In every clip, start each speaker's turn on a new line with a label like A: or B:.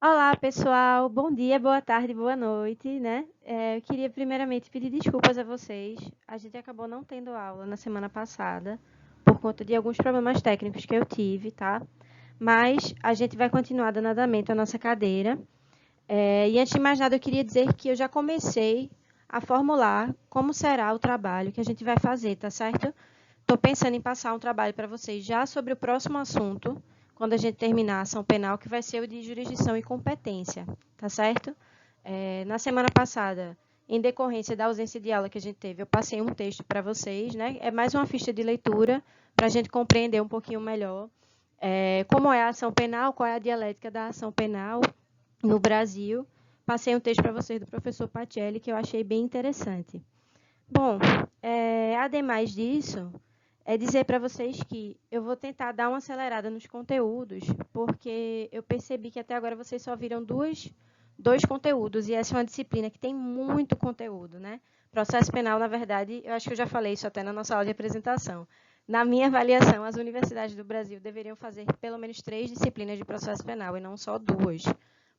A: Olá, pessoal. Bom dia, boa tarde, boa noite, né? Eu queria primeiramente pedir desculpas a vocês. A gente acabou não tendo aula na semana passada por conta de alguns problemas técnicos que eu tive, tá? Mas a gente vai continuar dando andamento à nossa cadeira. E antes de mais nada, eu queria dizer que eu já comecei a formular como será o trabalho que a gente vai fazer, tá certo? Estou pensando em passar um trabalho para vocês já sobre o próximo assunto, quando a gente terminar a ação penal, que vai ser o de jurisdição e competência, tá certo? Na semana passada, em decorrência da ausência de aula que a gente teve, eu passei um texto para vocês, né? É mais uma ficha de leitura para a gente compreender um pouquinho melhor como é a ação penal, qual é a dialética da ação penal no Brasil. Passei um texto para vocês do professor Pacelli, que eu achei bem interessante. Bom, ademais disso, é dizer para vocês que eu vou tentar dar uma acelerada nos conteúdos, porque eu percebi que até agora vocês só viram dois conteúdos, e essa é uma disciplina que tem muito conteúdo, né? Processo penal, na verdade, eu acho que eu já falei isso até na nossa aula de apresentação. Na minha avaliação, as universidades do Brasil deveriam fazer pelo menos 3 disciplinas de processo penal e não só 2,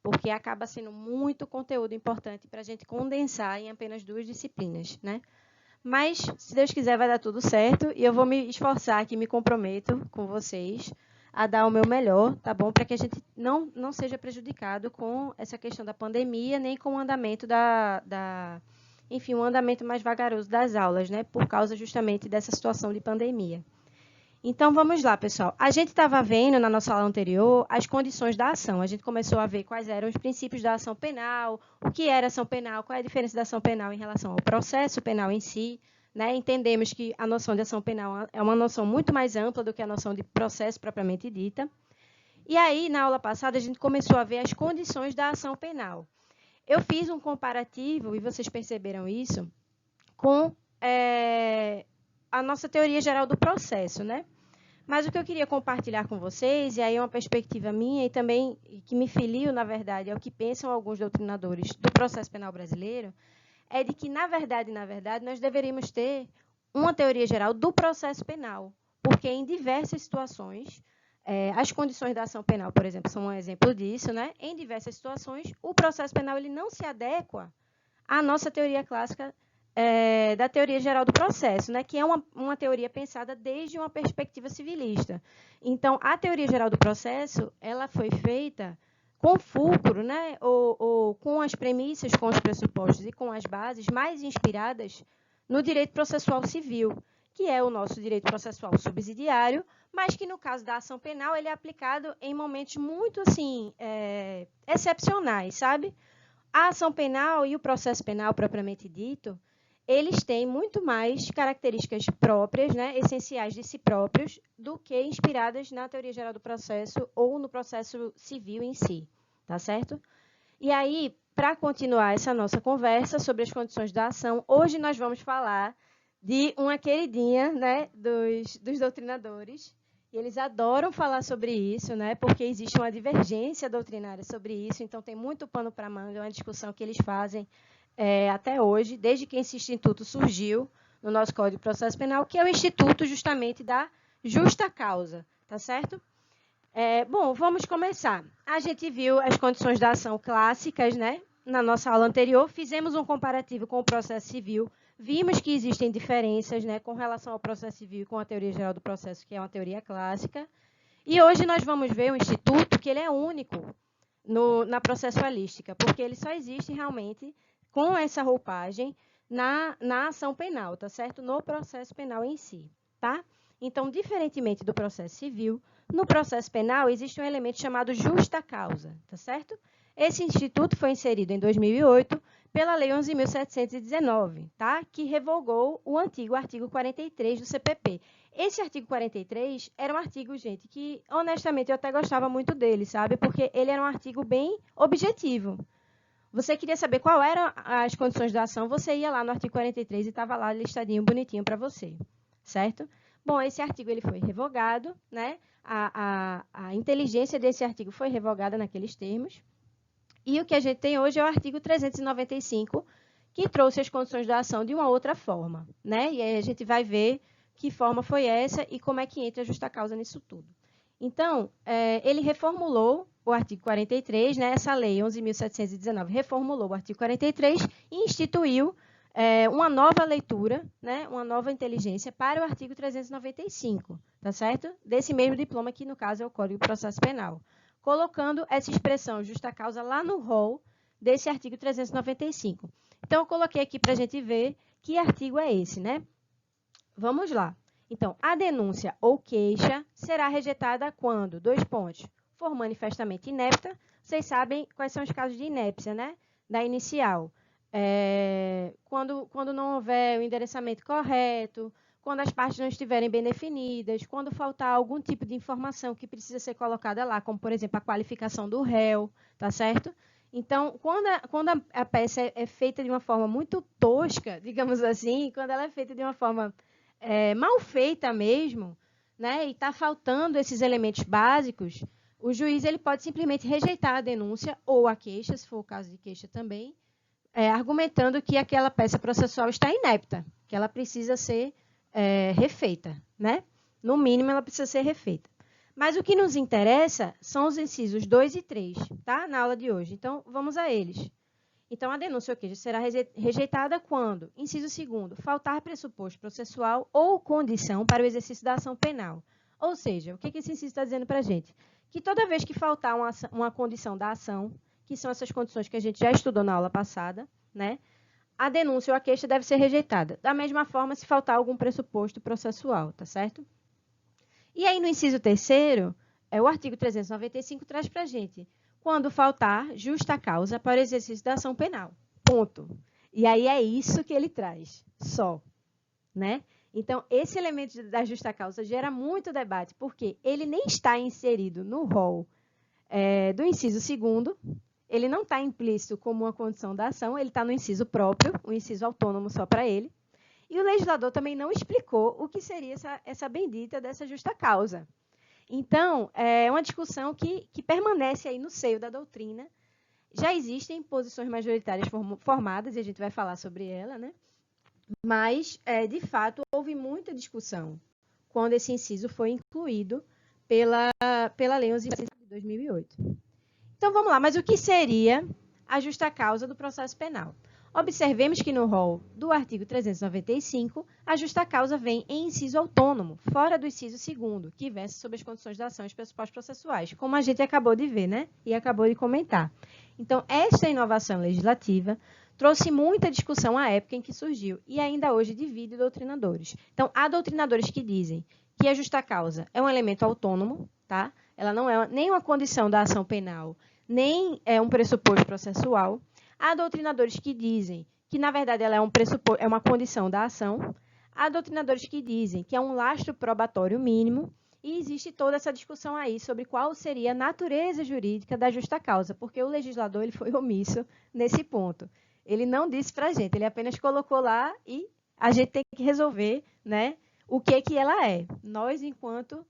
A: porque acaba sendo muito conteúdo importante para a gente condensar em apenas 2 disciplinas, né? Mas, se Deus quiser, vai dar tudo certo e eu vou me esforçar aqui, me comprometo com vocês a dar o meu melhor, tá bom? Para que a gente não seja prejudicado com essa questão da pandemia, nem com o andamento enfim, um andamento mais vagaroso das aulas, né? Por causa justamente dessa situação de pandemia. Então, vamos lá, pessoal. A gente estava vendo na nossa aula anterior as condições da ação. A gente começou a ver quais eram os princípios da ação penal, o que era ação penal, qual é a diferença da ação penal em relação ao processo penal em si. Né? Entendemos que a noção de ação penal é uma noção muito mais ampla do que a noção de processo propriamente dita. E aí, na aula passada, a gente começou a ver as condições da ação penal. Eu fiz um comparativo, e vocês perceberam isso, com a nossa teoria geral do processo, né? Mas o que eu queria compartilhar com vocês, e aí é uma perspectiva minha e também que me filio, na verdade, ao que pensam alguns doutrinadores do processo penal brasileiro, é de que, na verdade, nós deveríamos ter uma teoria geral do processo penal, porque em diversas situações, as condições da ação penal, por exemplo, são um exemplo disso, né? Em diversas situações, o processo penal ele não se adequa à nossa teoria clássica da teoria geral do processo, né, que é uma teoria pensada desde uma perspectiva civilista. Então, a teoria geral do processo ela foi feita com fulcro, né, ou com as premissas, com os pressupostos e com as bases mais inspiradas no direito processual civil, que é o nosso direito processual subsidiário, mas que, no caso da ação penal, ele é aplicado em momentos muito assim, excepcionais, sabe? A ação penal e o processo penal, propriamente dito, eles têm muito mais características próprias, né, essenciais de si próprios, do que inspiradas na teoria geral do processo ou no processo civil em si, tá certo? E aí, para continuar essa nossa conversa sobre as condições da ação, hoje nós vamos falar de uma queridinha, né, dos doutrinadores. E eles adoram falar sobre isso, né, porque existe uma divergência doutrinária sobre isso, então tem muito pano para manga, é uma discussão que eles fazem até hoje, desde que esse instituto surgiu no nosso Código de Processo Penal, que é o instituto justamente da justa causa, tá certo? Bom, vamos começar. A gente viu as condições da ação clássicas, né? Na nossa aula anterior, fizemos um comparativo com o processo civil, vimos que existem diferenças, né, com relação ao processo civil e com a teoria geral do processo, que é uma teoria clássica. E hoje nós vamos ver o instituto, que ele é único na processualística, porque ele só existe realmente com essa roupagem na ação penal, tá certo? No processo penal em si, tá? Então, diferentemente do processo civil, no processo penal existe um elemento chamado justa causa, tá certo? Esse instituto foi inserido em 2008 pela Lei 11.719, tá? Que revogou o antigo artigo 43 do CPP. Esse artigo 43 era um artigo, gente, que honestamente eu até gostava muito dele, sabe? Porque ele era um artigo bem objetivo. Você queria saber qual eram as condições da ação, você ia lá no artigo 43 e estava lá listadinho, bonitinho para você, certo? Bom, esse artigo ele foi revogado, né? A inteligência desse artigo foi revogada naqueles termos. E o que a gente tem hoje é o artigo 395, que trouxe as condições da ação de uma outra forma, né? E aí a gente vai ver que forma foi essa e como é que entra a justa causa nisso tudo. Então, ele reformulou o artigo 43, né, essa lei 11.719 reformulou o artigo 43 e instituiu uma nova leitura, né, uma nova inteligência para o artigo 395, tá certo? Desse mesmo diploma, que no caso é o Código de Processo Penal, colocando essa expressão justa causa lá no rol desse artigo 395. Então, eu coloquei aqui para a gente ver que artigo é esse, né? Vamos lá. Então, a denúncia ou queixa será rejeitada quando? Dois pontos. For manifestamente inepta. Vocês sabem quais são os casos de inépcia, né? Da inicial. Quando não houver o endereçamento correto, quando as partes não estiverem bem definidas, quando faltar algum tipo de informação que precisa ser colocada lá, como, por exemplo, a qualificação do réu, tá certo? Então, quando a peça é feita de uma forma muito tosca, digamos assim, quando ela é feita de uma forma mal feita mesmo, né, e está faltando esses elementos básicos, o juiz ele pode simplesmente rejeitar a denúncia ou a queixa, se for o caso de queixa também, argumentando que aquela peça processual está inepta, que ela precisa ser refeita, né? No mínimo, ela precisa ser refeita. Mas o que nos interessa são os incisos 2 e 3, tá? Na aula de hoje. Então, vamos a eles. Então, a denúncia ou queixa será rejeitada quando, inciso 2º, faltar pressuposto processual ou condição para o exercício da ação penal. Ou seja, o que esse inciso está dizendo para a gente? Que toda vez que faltar uma condição da ação, que são essas condições que a gente já estudou na aula passada, né, a denúncia ou a queixa deve ser rejeitada. Da mesma forma, se faltar algum pressuposto processual, tá certo? E aí, no inciso 3º, o artigo 395 traz para a gente quando faltar justa causa para o exercício da ação penal. Ponto. E aí é isso que ele traz, só. Né? Então, esse elemento da justa causa gera muito debate, porque ele nem está inserido no rol do inciso 2º, ele não está implícito como uma condição da ação, ele está no inciso próprio, um inciso autônomo só para ele. E o legislador também não explicou o que seria essa bendita dessa justa causa. Então, é uma discussão que permanece aí no seio da doutrina. Já existem posições majoritárias formadas, e a gente vai falar sobre ela, né? Mas, de fato, houve muita discussão quando esse inciso foi incluído pela Lei 11.719 de 2008. Então, vamos lá. Mas o que seria a justa causa do processo penal? Observemos que no rol do artigo 395, a justa causa vem em inciso autônomo, fora do inciso 2º, que versa sobre as condições da ação e os pressupostos processuais, como a gente acabou de ver, né? E acabou de comentar. Então, esta inovação legislativa trouxe muita discussão à época em que surgiu e ainda hoje divide doutrinadores. Então, há doutrinadores que dizem que a justa causa é um elemento autônomo, tá? Ela não é nem uma condição da ação penal, nem é um pressuposto processual. Há doutrinadores que dizem que, na verdade, ela é uma condição da ação. Há doutrinadores que dizem que é um lastro probatório mínimo. E existe toda essa discussão aí sobre qual seria a natureza jurídica da justa causa, porque o legislador ele foi omisso nesse ponto. Ele não disse para a gente, ele apenas colocou lá e a gente tem que resolver, né, o que ela é. Nós, enquanto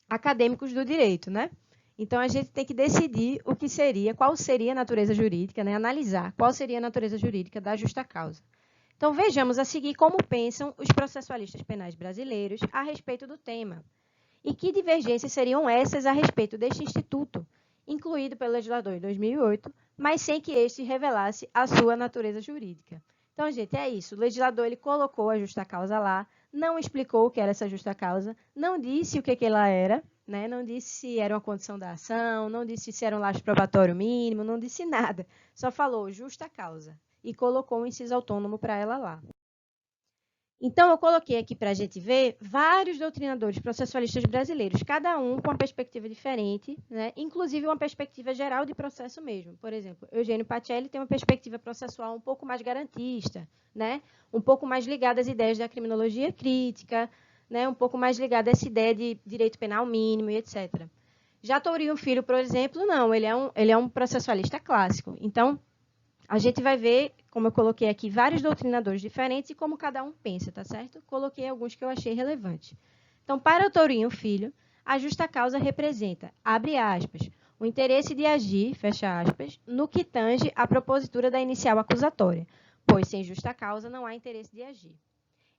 A: acadêmicos do direito, né? Então, a gente tem que decidir qual seria a natureza jurídica, né? Analisar qual seria a natureza jurídica da justa causa. Então, vejamos a seguir como pensam os processualistas penais brasileiros a respeito do tema. E que divergências seriam essas a respeito deste instituto, incluído pelo legislador em 2008, mas sem que este revelasse a sua natureza jurídica. Então, gente, é isso. O legislador ele colocou a justa causa lá, não explicou o que era essa justa causa, não disse o que ela era, né? Não disse se era uma condição da ação, não disse se era um lastro probatório mínimo, não disse nada. Só falou justa causa e colocou um inciso autônomo para ela lá. Então, eu coloquei aqui para a gente ver vários doutrinadores processualistas brasileiros, cada um com uma perspectiva diferente, né? Inclusive uma perspectiva geral de processo mesmo. Por exemplo, Eugênio Pacelli tem uma perspectiva processual um pouco mais garantista, né? Um pouco mais ligada às ideias da criminologia crítica, né? Um pouco mais ligada a essa ideia de direito penal mínimo e etc. Já Tourinho Filho, por exemplo, não, ele é um processualista clássico. Então, a gente vai ver, como eu coloquei aqui, vários doutrinadores diferentes e como cada um pensa, tá certo? Coloquei alguns que eu achei relevantes. Então, para o Tourinho Filho, a justa causa representa, abre aspas, o interesse de agir, fecha aspas, no que tange à propositura da inicial acusatória, pois sem justa causa não há interesse de agir.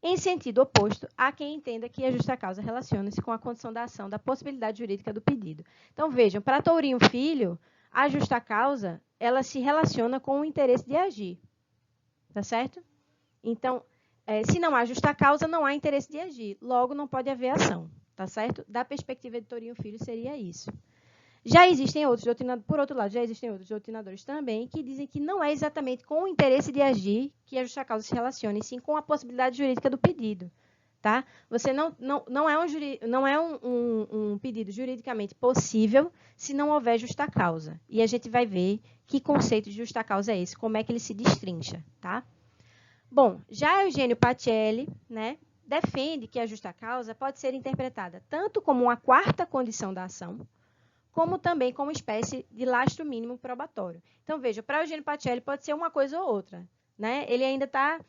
A: em sentido oposto a quem entenda que a justa causa relaciona-se com a condição da ação da possibilidade jurídica do pedido. Então, vejam, para Tourinho Filho, a justa causa, ela se relaciona com o interesse de agir, tá certo? Então, se não há justa causa, não há interesse de agir, logo não pode haver ação, tá certo? Da perspectiva de Tourinho Filho, seria isso. Já existem outros doutrinadores, por outro lado, já existem outros doutrinadores também que dizem que não é exatamente com o interesse de agir que a justa causa se relaciona, e sim com a possibilidade jurídica do pedido. Tá? Você não é um pedido juridicamente possível se não houver justa causa. E a gente vai ver que conceito de justa causa é esse, como é que ele se destrincha. Tá? Bom, já Eugênio Pacelli, né, defende que a justa causa pode ser interpretada tanto como uma quarta condição da ação, como também como espécie de lastro mínimo probatório. Então, veja, para Eugênio Pacelli pode ser uma coisa ou outra. Né? Ele ainda está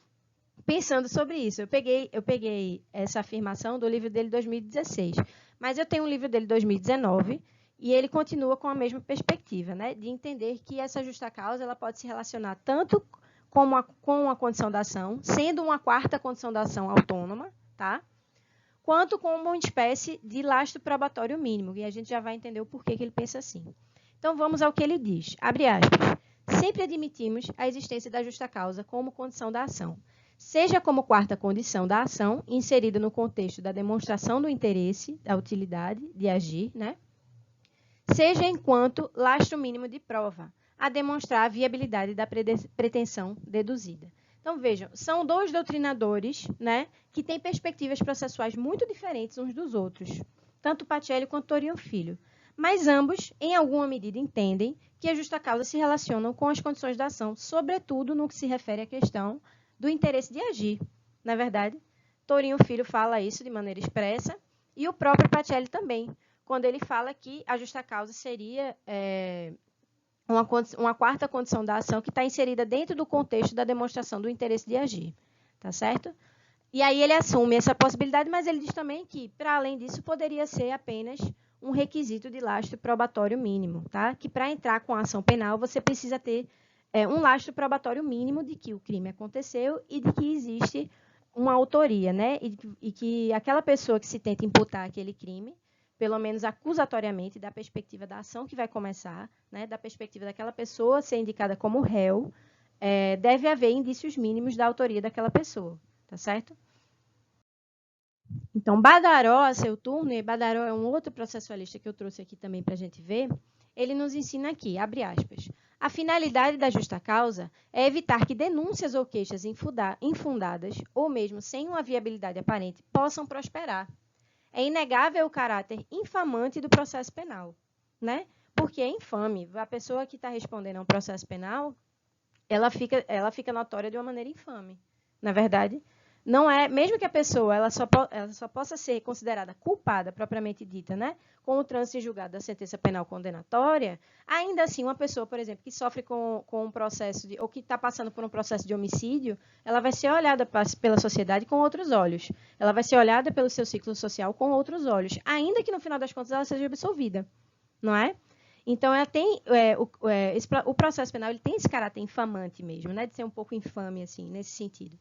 A: pensando sobre isso. Eu peguei essa afirmação do livro dele de 2016, mas eu tenho um livro dele de 2019 e ele continua com a mesma perspectiva, né? De entender que essa justa causa ela pode se relacionar tanto com a condição da ação, sendo uma quarta condição da ação autônoma, tá? Quanto como uma espécie de lastro probatório mínimo, e a gente já vai entender o porquê que ele pensa assim. Então, vamos ao que ele diz. Abre aspas. Sempre admitimos a existência da justa causa como condição da ação, seja como quarta condição da ação, inserida no contexto da demonstração do interesse, da utilidade de agir, né? Seja enquanto lastro mínimo de prova, a demonstrar a viabilidade da pretensão deduzida. Então, vejam, são dois doutrinadores, né, que têm perspectivas processuais muito diferentes uns dos outros, tanto Pacelli quanto Tourinho Filho. Mas ambos, em alguma medida, entendem que a justa causa se relacionam com as condições da ação, sobretudo no que se refere à questão do interesse de agir. Na verdade, Tourinho Filho fala isso de maneira expressa, e o próprio Pacelli também, quando ele fala que a justa causa seria uma quarta condição da ação que está inserida dentro do contexto da demonstração do interesse de agir. Tá certo? E aí ele assume essa possibilidade, mas ele diz também que, para além disso, poderia ser apenas um requisito de lastro probatório mínimo, tá? Que para entrar com a ação penal, você precisa ter um lastro probatório mínimo de que o crime aconteceu e de que existe uma autoria, né? E que aquela pessoa que se tenta imputar aquele crime, pelo menos acusatoriamente, da perspectiva da ação que vai começar, né? Da perspectiva daquela pessoa ser indicada como réu, deve haver indícios mínimos da autoria daquela pessoa, tá certo? Então, Badaró, a seu turno, e Badaró é um outro processualista que eu trouxe aqui também para a gente ver, ele nos ensina aqui, abre aspas, a finalidade da justa causa é evitar que denúncias ou queixas infundadas, ou mesmo sem uma viabilidade aparente, possam prosperar. É inegável o caráter infamante do processo penal, né? Porque é infame. A pessoa que está respondendo a um processo penal, ela fica notória de uma maneira infame. Na verdade, não é, mesmo que a pessoa ela só possa ser considerada culpada propriamente dita, né, com o trânsito em julgado da sentença penal condenatória, ainda assim uma pessoa, por exemplo, que sofre com um processo ou que está passando por um processo de homicídio, ela vai ser olhada pela sociedade com outros olhos. Ela vai ser olhada pelo seu ciclo social com outros olhos, ainda que no final das contas ela seja absolvida, não é? Então, ela tem, o processo penal ele tem esse caráter infamante mesmo, né, de ser um pouco infame assim, nesse sentido.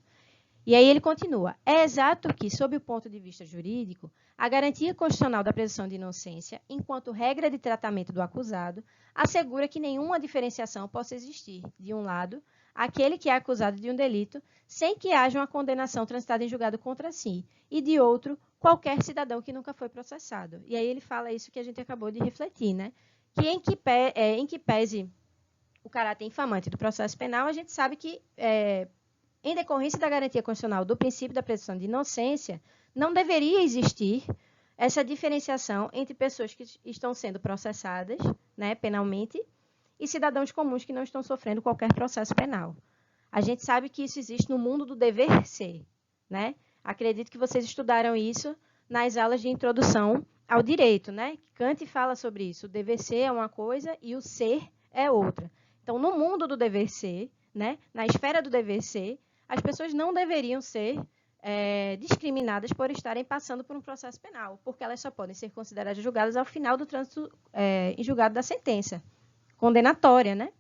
A: E aí ele continua. É exato que, sob o ponto de vista jurídico, a garantia constitucional da presunção de inocência, enquanto regra de tratamento do acusado, assegura que nenhuma diferenciação possa existir, de um lado, aquele que é acusado de um delito, sem que haja uma condenação transitada em julgado contra si, e de outro, qualquer cidadão que nunca foi processado. E aí ele fala isso que a gente acabou de refletir, né? Que em que pese o caráter infamante do processo penal, a gente sabe que em decorrência da garantia constitucional do princípio da presunção de inocência, não deveria existir essa diferenciação entre pessoas que estão sendo processadas, né, penalmente e cidadãos comuns que não estão sofrendo qualquer processo penal. A gente sabe que isso existe no mundo do dever ser, né? Acredito que vocês estudaram isso nas aulas de introdução ao direito, né? Kant fala sobre isso. O dever ser é uma coisa e o ser é outra. Então, no mundo do dever ser, né, na esfera do dever ser, as pessoas não deveriam ser discriminadas por estarem passando por um processo penal, porque elas só podem ser consideradas julgadas ao final do trânsito em julgado da sentença condenatória, né?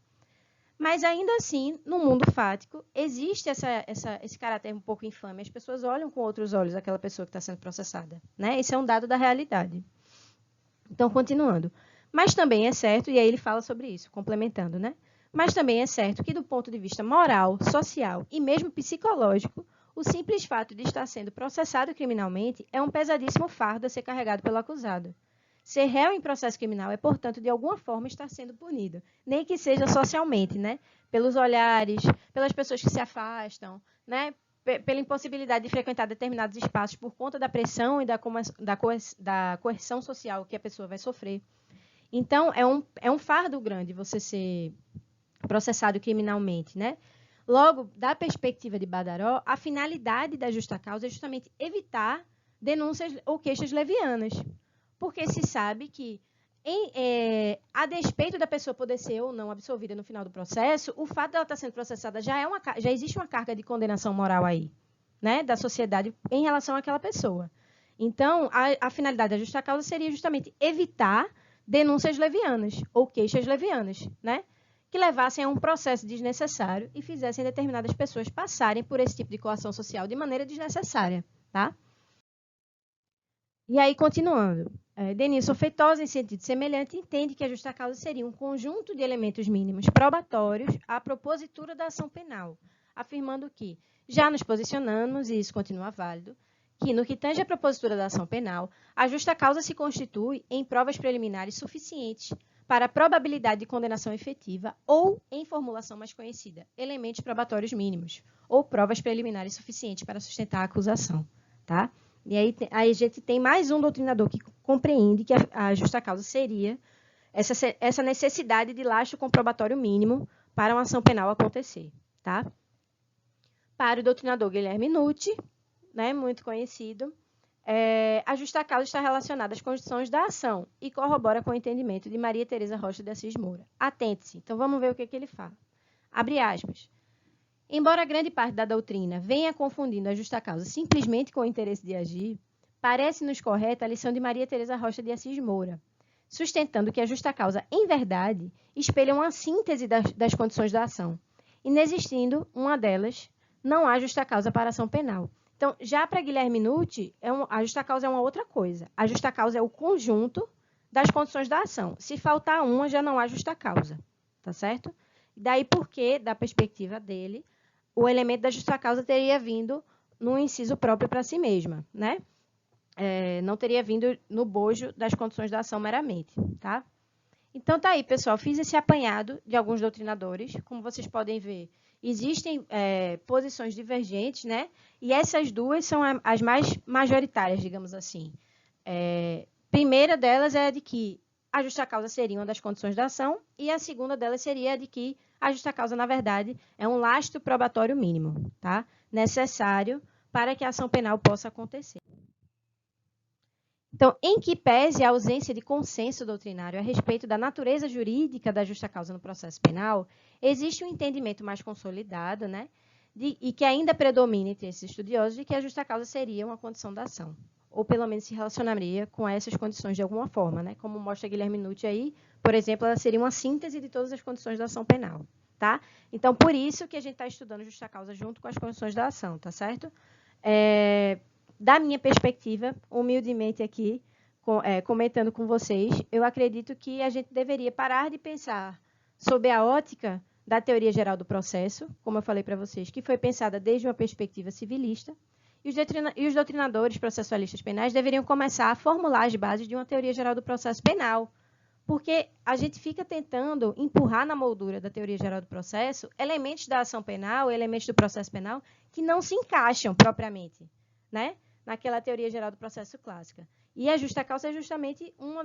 A: Mas, ainda assim, no mundo fático, existe esse caráter um pouco infame. As pessoas olham com outros olhos aquela pessoa que está sendo processada, né? Esse é um dado da realidade. Então, continuando. Mas também é certo, e aí ele fala sobre isso, complementando, né? Mas também é certo que, do ponto de vista moral, social e mesmo psicológico, o simples fato de estar sendo processado criminalmente é um pesadíssimo fardo a ser carregado pelo acusado. Ser réu em processo criminal é, portanto, de alguma forma estar sendo punido, nem que seja socialmente, né? Pelos olhares, pelas pessoas que se afastam, né? Pela impossibilidade de frequentar determinados espaços por conta da pressão e da coerção social que a pessoa vai sofrer. Então, é um fardo grande você ser processado criminalmente, né? Logo, da perspectiva de Badaró, a finalidade da justa causa é justamente evitar denúncias ou queixas levianas, porque se sabe que, a despeito da pessoa poder ser ou não absolvida no final do processo, o fato dela estar sendo processada já existe uma carga de condenação moral aí, né, da sociedade em relação àquela pessoa. Então, a finalidade da justa causa seria justamente evitar denúncias levianas ou queixas levianas, né, que levassem a um processo desnecessário e fizessem determinadas pessoas passarem por esse tipo de coação social de maneira desnecessária, tá? E aí, continuando. Denilson Feitosa, em sentido semelhante, entende que a justa causa seria um conjunto de elementos mínimos probatórios à propositura da ação penal, afirmando que já nos posicionamos, e isso continua válido, que, no que tange à propositura da ação penal, a justa causa se constitui em provas preliminares suficientes para a probabilidade de condenação efetiva ou, em formulação mais conhecida, elementos probatórios mínimos ou provas preliminares suficientes para sustentar a acusação, tá? E aí a gente tem mais um doutrinador que compreende que a justa causa seria essa necessidade de lastro comprobatório mínimo para uma ação penal acontecer, tá? Para o doutrinador Guilherme Nucci, né, muito conhecido, a justa causa está relacionada às condições da ação e corrobora com o entendimento de Maria Tereza Rocha de Assis Moura. Atente-se. Então, vamos ver o que ele fala. Abre aspas. Embora grande parte da doutrina venha confundindo a justa causa simplesmente com o interesse de agir, parece-nos correta a lição de Maria Tereza Rocha de Assis Moura, sustentando que a justa causa, em verdade, espelha uma síntese das condições da ação. Inexistindo uma delas, não há justa causa para a ação penal. Então, já para Guilherme Nucci, a justa causa é uma outra coisa. A justa causa é o conjunto das condições da ação. Se faltar uma, já não há justa causa, tá certo? Daí porque, da perspectiva dele, o elemento da justa causa teria vindo num inciso próprio para si mesma, né? Não teria vindo no bojo das condições da ação meramente, tá? Então, tá aí, pessoal. Fiz esse apanhado de alguns doutrinadores. Como vocês podem ver, existem posições divergentes, né? E essas duas são as mais majoritárias, digamos assim. Primeira delas é a de que a justa causa seria uma das condições da ação, e a segunda delas seria a de que a justa causa, na verdade, é um lastro probatório mínimo, tá? Necessário para que a ação penal possa acontecer. Então, em que pese a ausência de consenso doutrinário a respeito da natureza jurídica da justa causa no processo penal, existe um entendimento mais consolidado, né? E que ainda predomina entre esses estudiosos de que a justa causa seria uma condição da ação, ou pelo menos se relacionaria com essas condições de alguma forma, né? Como mostra Guilherme Nucci aí, por exemplo, ela seria uma síntese de todas as condições da ação penal, tá? Então, por isso que a gente está estudando justa causa junto com as condições da ação, tá certo? Da minha perspectiva, humildemente aqui, comentando com vocês, eu acredito que a gente deveria parar de pensar sob a ótica da teoria geral do processo, como eu falei para vocês, que foi pensada desde uma perspectiva civilista, e os doutrinadores processualistas penais deveriam começar a formular as bases de uma teoria geral do processo penal, porque a gente fica tentando empurrar na moldura da teoria geral do processo elementos da ação penal, elementos do processo penal, que não se encaixam propriamente, né, naquela teoria geral do processo clássica. E a justa causa é justamente um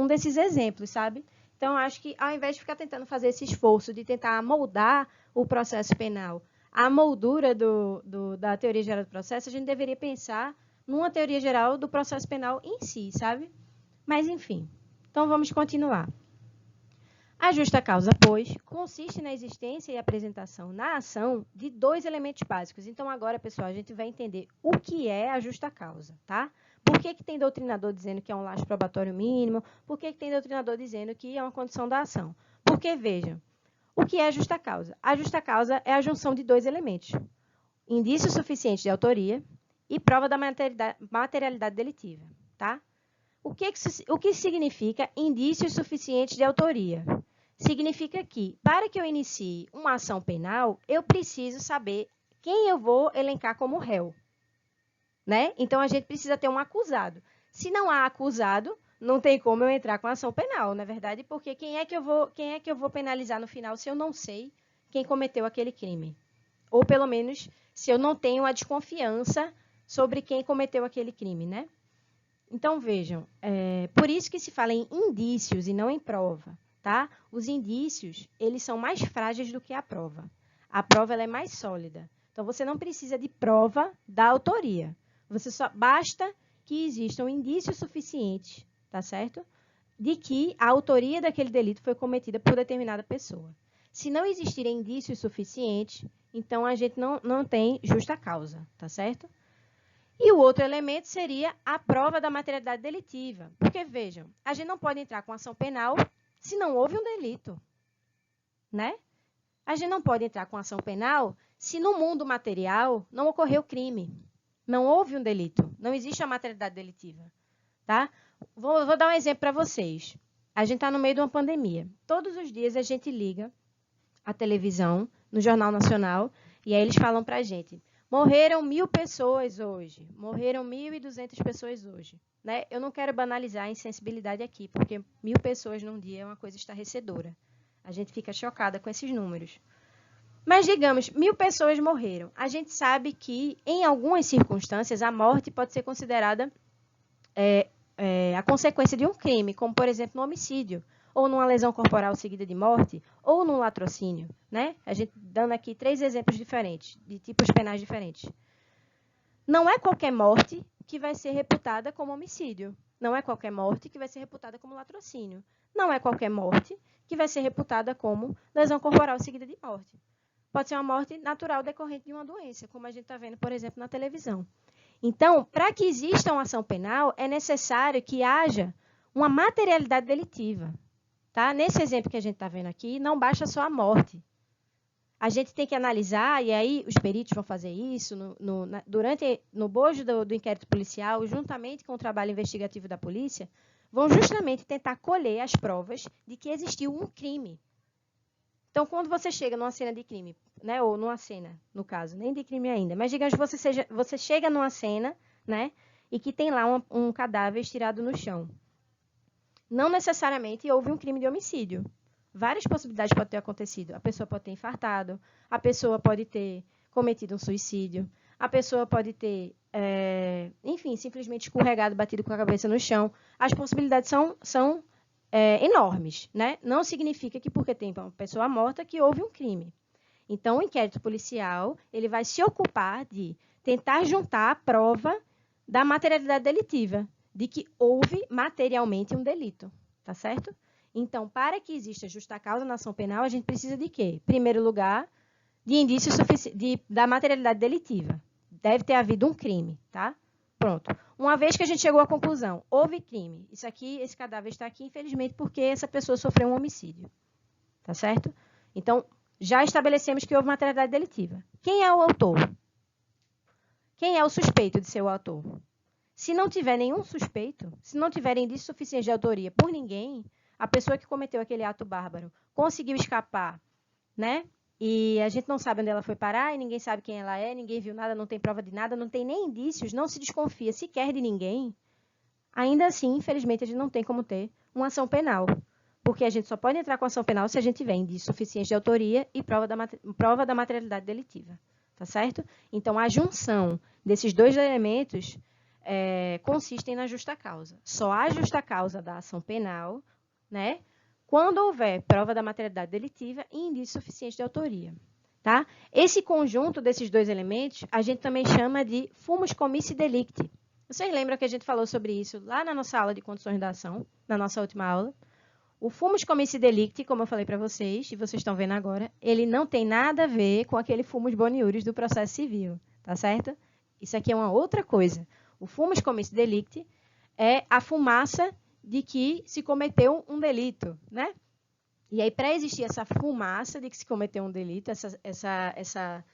A: desses exemplos, sabe? Então, acho que, ao invés de ficar tentando fazer esse esforço de tentar moldar o processo penal à moldura da teoria geral do processo, a gente deveria pensar numa teoria geral do processo penal em si, sabe? Mas, enfim. Então, vamos continuar. A justa causa, pois, consiste na existência e apresentação na ação de dois elementos básicos. Então, agora, pessoal, a gente vai entender o que é a justa causa, tá? Por que tem doutrinador dizendo que é um laxo probatório mínimo? Por que tem doutrinador dizendo que é uma condição da ação? Porque, vejam, o que é a justa causa? A justa causa é a junção de dois elementos: indício suficiente de autoria e prova da materialidade delitiva. Tá? O que significa indícios suficientes de autoria? Significa que, para que eu inicie uma ação penal, eu preciso saber quem eu vou elencar como réu. Né? Então, a gente precisa ter um acusado. Se não há acusado, não tem como eu entrar com ação penal, na verdade, porque quem é que eu vou penalizar no final se eu não sei quem cometeu aquele crime? Ou, pelo menos, se eu não tenho a desconfiança sobre quem cometeu aquele crime, né? Então, vejam, por isso que se fala em indícios e não em prova, tá? Os indícios, eles são mais frágeis do que a prova. A prova, ela é mais sólida. Então, você não precisa de prova da autoria. Basta que existam indícios suficientes, tá certo? De que a autoria daquele delito foi cometida por determinada pessoa. Se não existirem indícios suficientes, então a gente não tem justa causa, tá certo? E o outro elemento seria a prova da materialidade delitiva. Porque, vejam, a gente não pode entrar com ação penal se não houve um delito, né? A gente não pode entrar com ação penal se no mundo material não ocorreu crime. Não houve um delito, não existe a materialidade delitiva. Tá? Vou dar um exemplo para vocês. A gente está no meio de uma pandemia. Todos os dias a gente liga a televisão, no Jornal Nacional, e aí eles falam para a gente: morreram 1.000 pessoas hoje, morreram 1.200 pessoas hoje. Né? Eu não quero banalizar a insensibilidade aqui, porque 1.000 pessoas num dia é uma coisa estarrecedora. A gente fica chocada com esses números. Mas, digamos, 1.000 pessoas morreram. A gente sabe que, em algumas circunstâncias, a morte pode ser considerada a consequência de um crime, como, por exemplo, no homicídio, ou numa lesão corporal seguida de morte, ou num latrocínio. Né? A gente dando aqui 3 exemplos diferentes, de tipos penais diferentes. Não é qualquer morte que vai ser reputada como homicídio. Não é qualquer morte que vai ser reputada como latrocínio. Não é qualquer morte que vai ser reputada como lesão corporal seguida de morte. Pode ser uma morte natural decorrente de uma doença, como a gente está vendo, por exemplo, na televisão. Então, para que exista uma ação penal, é necessário que haja uma materialidade delitiva. Tá? Nesse exemplo que a gente está vendo aqui, não basta só a morte. A gente tem que analisar, e aí os peritos vão fazer isso no bojo do inquérito policial, juntamente com o trabalho investigativo da polícia, vão justamente tentar colher as provas de que existiu um crime. Então, quando você chega numa cena de crime, né, ou numa cena, no caso, nem de crime ainda, mas digamos que você chega numa cena, né, e que tem lá um cadáver estirado no chão. Não necessariamente houve um crime de homicídio. Várias possibilidades podem ter acontecido. A pessoa pode ter infartado, a pessoa pode ter cometido um suicídio, a pessoa pode ter, enfim, simplesmente escorregado, batido com a cabeça no chão. As possibilidades são enormes, né? Não significa que porque tem uma pessoa morta que houve um crime. Então, o inquérito policial ele vai se ocupar de tentar juntar a prova da materialidade delitiva, de que houve materialmente um delito, tá certo? Então, para que exista justa causa na ação penal, a gente precisa de quê? Em primeiro lugar, de indícios da materialidade delitiva. Deve ter havido um crime, tá? Pronto. Uma vez que a gente chegou à conclusão, houve crime. Isso aqui, esse cadáver está aqui, infelizmente, porque essa pessoa sofreu um homicídio. Tá certo? Então, já estabelecemos que houve materialidade delitiva. Quem é o autor? Quem é o suspeito de ser o autor? Se não tiver nenhum suspeito, se não tiver indício suficiente de autoria por ninguém, a pessoa que cometeu aquele ato bárbaro conseguiu escapar, né? E a gente não sabe onde ela foi parar, e ninguém sabe quem ela é, ninguém viu nada, não tem prova de nada, não tem nem indícios, não se desconfia sequer de ninguém. Ainda assim, infelizmente, a gente não tem como ter uma ação penal. Porque a gente só pode entrar com ação penal se a gente tiver indício suficiente de autoria e prova da materialidade delitiva. Tá certo? Então, a junção desses dois elementos consistem na justa causa. Só há justa causa da ação penal, né, quando houver prova da materialidade delitiva e indício suficiente de autoria. Tá? Esse conjunto desses dois elementos, a gente também chama de fumus comissi delicti. Vocês lembram que a gente falou sobre isso lá na nossa aula de condições da ação, na nossa última aula? O fumus comissi delicti, como eu falei para vocês, e vocês estão vendo agora, ele não tem nada a ver com aquele fumus boniuris do processo civil, tá certo? Isso aqui é uma outra coisa. O fumus commissi delicti é a fumaça de que se cometeu um delito, né? E aí, para existir essa fumaça de que se cometeu um delito, essa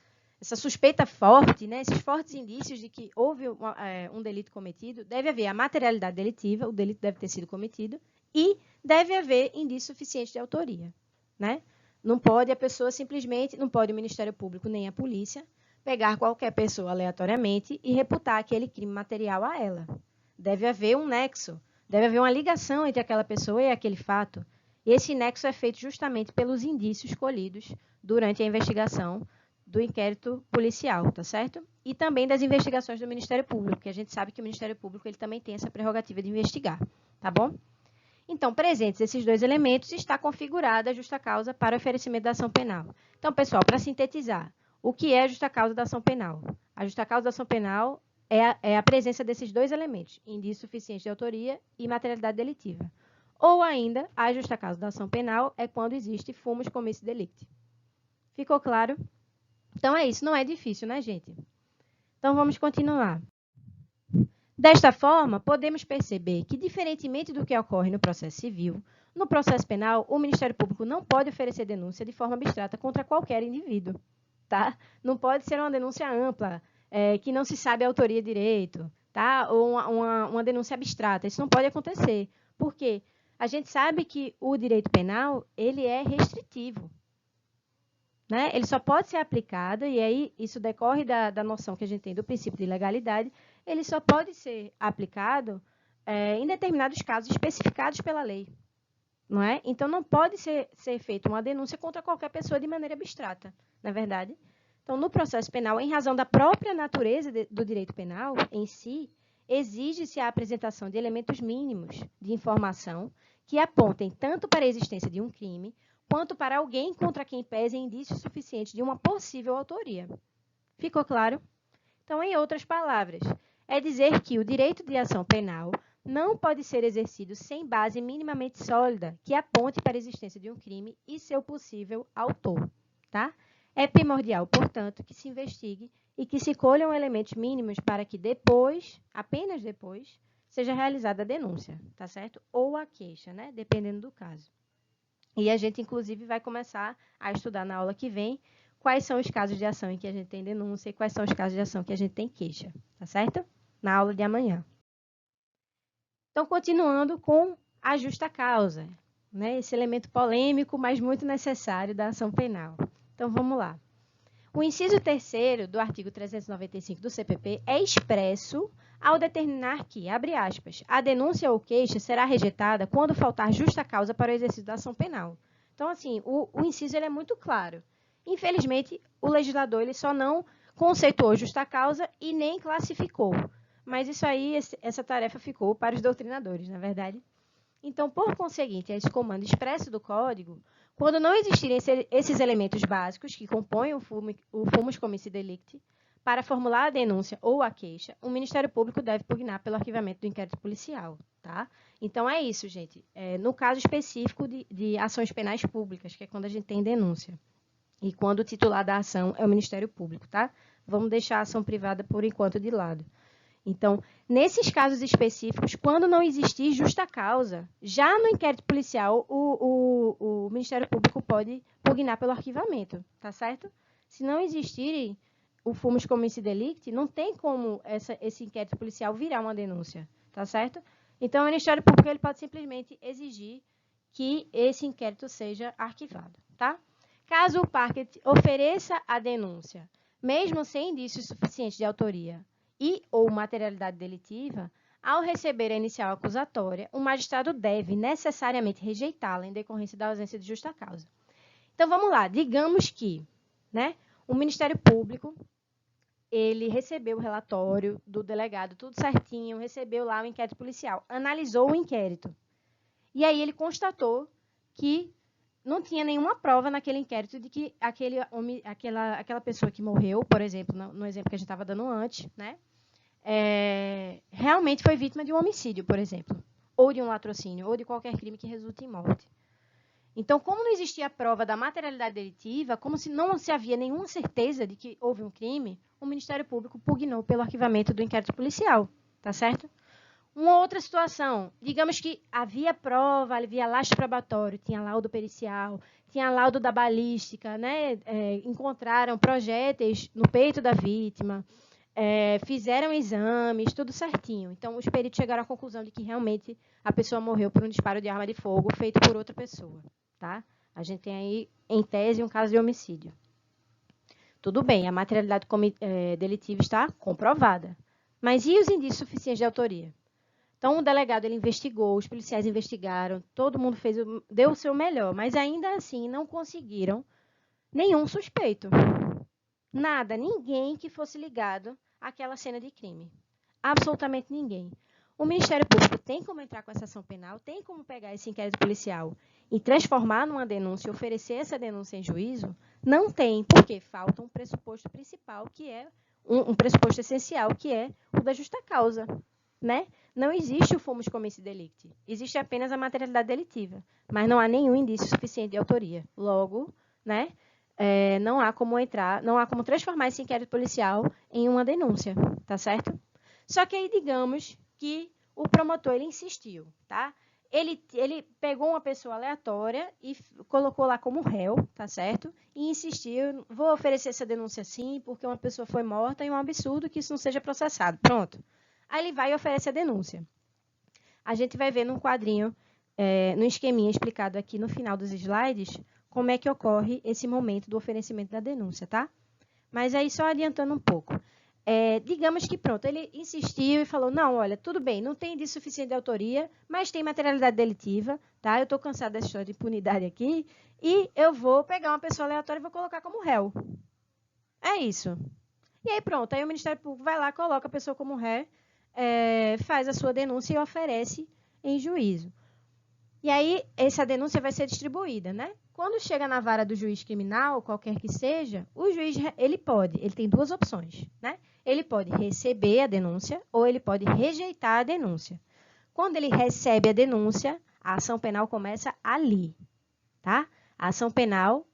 A: suspeita forte, né? Esses fortes indícios de que houve um delito cometido, deve haver a materialidade delitiva, o delito deve ter sido cometido, e deve haver indício suficiente de autoria, né? Não pode a pessoa simplesmente, não pode o Ministério Público nem a polícia pegar qualquer pessoa aleatoriamente e reputar aquele crime material a ela. Deve haver um nexo, deve haver uma ligação entre aquela pessoa e aquele fato. E esse nexo é feito justamente pelos indícios colhidos durante a investigação do inquérito policial, tá certo? E também das investigações do Ministério Público, porque a gente sabe que o Ministério Público ele também tem essa prerrogativa de investigar, tá bom? Então, presentes esses dois elementos, está configurada a justa causa para o oferecimento da ação penal. Então, pessoal, para sintetizar, o que é a justa causa da ação penal? A justa causa da ação penal é a presença desses dois elementos, indício suficiente de autoria e materialidade delitiva. Ou ainda, a justa causa da ação penal é quando existe fumus commissi delicti. Ficou claro? Então é isso, não é difícil, né, gente? Então vamos continuar. Desta forma, podemos perceber que, diferentemente do que ocorre no processo civil, no processo penal, o Ministério Público não pode oferecer denúncia de forma abstrata contra qualquer indivíduo. Tá? Não pode ser uma denúncia ampla, que não se sabe a autoria direito, tá? Ou uma denúncia abstrata. Isso não pode acontecer. Por quê? A gente sabe que o direito penal ele é restritivo. Né? Ele só pode ser aplicado, e aí isso decorre da noção que a gente tem do princípio de legalidade, ele só pode ser aplicado em determinados casos especificados pela lei. Não é? Então, não pode ser feita uma denúncia contra qualquer pessoa de maneira abstrata, não é verdade? Então, no processo penal, em razão da própria natureza do direito penal em si, exige-se a apresentação de elementos mínimos de informação que apontem tanto para a existência de um crime, quanto para alguém contra quem pesem indícios suficientes de uma possível autoria. Ficou claro? Então, em outras palavras, é dizer que o direito de ação penal não pode ser exercido sem base minimamente sólida que aponte para a existência de um crime e seu possível autor. Tá? É primordial, portanto, que se investigue e que se colham elementos mínimos para que depois, apenas depois, seja realizada a denúncia, tá certo? Ou a queixa, né? Dependendo do caso. E a gente, inclusive, vai começar a estudar na aula que vem quais são os casos de ação em que a gente tem denúncia e quais são os casos de ação que a gente tem queixa, tá certo? Na aula de amanhã. Então, continuando com a justa causa, né? Esse elemento polêmico, mas muito necessário da ação penal. Então, vamos lá. O inciso 3º do artigo 395 do CPP é expresso ao determinar que, abre aspas, a denúncia ou queixa será rejeitada quando faltar justa causa para o exercício da ação penal. Então, assim, o inciso ele é muito claro. Infelizmente, o legislador ele só não conceituou justa causa e nem classificou. Mas isso aí, essa tarefa ficou para os doutrinadores, na verdade. Então, por conseguinte, esse comando expresso do Código, quando não existirem esses elementos básicos que compõem o fumus commissi delicti, para formular a denúncia ou a queixa, o Ministério Público deve pugnar pelo arquivamento do inquérito policial. Tá? Então, é isso, gente. No caso específico de ações penais públicas, que é quando a gente tem denúncia. E quando o titular da ação é o Ministério Público. Tá? Vamos deixar a ação privada, por enquanto, de lado. Então, nesses casos específicos, quando não existir justa causa, já no inquérito policial, o Ministério Público pode pugnar pelo arquivamento, tá certo? Se não existirem o fumus commissi delicti, não tem como esse inquérito policial virar uma denúncia, tá certo? Então, o Ministério Público ele pode simplesmente exigir que esse inquérito seja arquivado, tá? Caso o parquet ofereça a denúncia, mesmo sem indícios suficientes de autoria, e ou materialidade delitiva, ao receber a inicial acusatória, o magistrado deve necessariamente rejeitá-la em decorrência da ausência de justa causa. Então, vamos lá. Digamos que, né, o Ministério Público ele recebeu o relatório do delegado, tudo certinho, recebeu lá o inquérito policial, analisou o inquérito. E aí ele constatou que não tinha nenhuma prova naquele inquérito de que aquela pessoa que morreu, por exemplo, no exemplo que a gente estava dando antes, né, realmente foi vítima de um homicídio, por exemplo, ou de um latrocínio, ou de qualquer crime que resulte em morte. Então, como não existia a prova da materialidade delitiva, como se não se havia nenhuma certeza de que houve um crime, o Ministério Público pugnou pelo arquivamento do inquérito policial. tá certo? Uma outra situação, digamos que havia prova, havia lastro probatório, tinha laudo pericial, tinha laudo da balística, né? Encontraram projéteis no peito da vítima, fizeram exames, tudo certinho. Então, os peritos chegaram à conclusão de que realmente a pessoa morreu por um disparo de arma de fogo feito por outra pessoa, tá? A gente tem aí, em tese, um caso de homicídio. Tudo bem, a materialidade delitiva está comprovada. Mas e os indícios suficientes de autoria? Então, o delegado ele investigou, os policiais investigaram, todo mundo deu o seu melhor, mas ainda assim não conseguiram nenhum suspeito. Nada, ninguém que fosse ligado àquela cena de crime. Absolutamente ninguém. O Ministério Público tem como entrar com essa ação penal, tem como pegar esse inquérito policial e transformar numa denúncia, oferecer essa denúncia em juízo? Não tem, porque falta um pressuposto principal, que é um pressuposto essencial, que é o da justa causa, né? Não existe o fumus commissi delicti, existe apenas a materialidade delitiva, mas não há nenhum indício suficiente de autoria. Logo, né, não há como transformar esse inquérito policial em uma denúncia, tá certo? Só que aí, digamos que o promotor ele insistiu, tá? Ele pegou uma pessoa aleatória e colocou lá como réu, tá certo? E insistiu, vou oferecer essa denúncia sim, porque uma pessoa foi morta e é um absurdo que isso não seja processado. Pronto. Aí ele vai e oferece a denúncia. A gente vai ver num quadrinho, no esqueminha explicado aqui no final dos slides, como é que ocorre esse momento do oferecimento da denúncia, tá? Mas aí, só adiantando um pouco. Digamos que, pronto, ele insistiu e falou, não, olha, tudo bem, não tem indício suficiente de autoria, mas tem materialidade delitiva, tá? Eu estou cansado dessa história de impunidade aqui, e eu vou pegar uma pessoa aleatória e vou colocar como réu. É isso. E aí, pronto, aí o Ministério Público vai lá, coloca a pessoa como réu, faz a sua denúncia e oferece em juízo. E aí, essa denúncia vai ser distribuída, né? Quando chega na vara do juiz criminal, qualquer que seja, o juiz, ele tem duas opções, né? Ele pode receber a denúncia ou ele pode rejeitar a denúncia. Quando ele recebe a denúncia, a ação penal começa ali, tá? A ação penal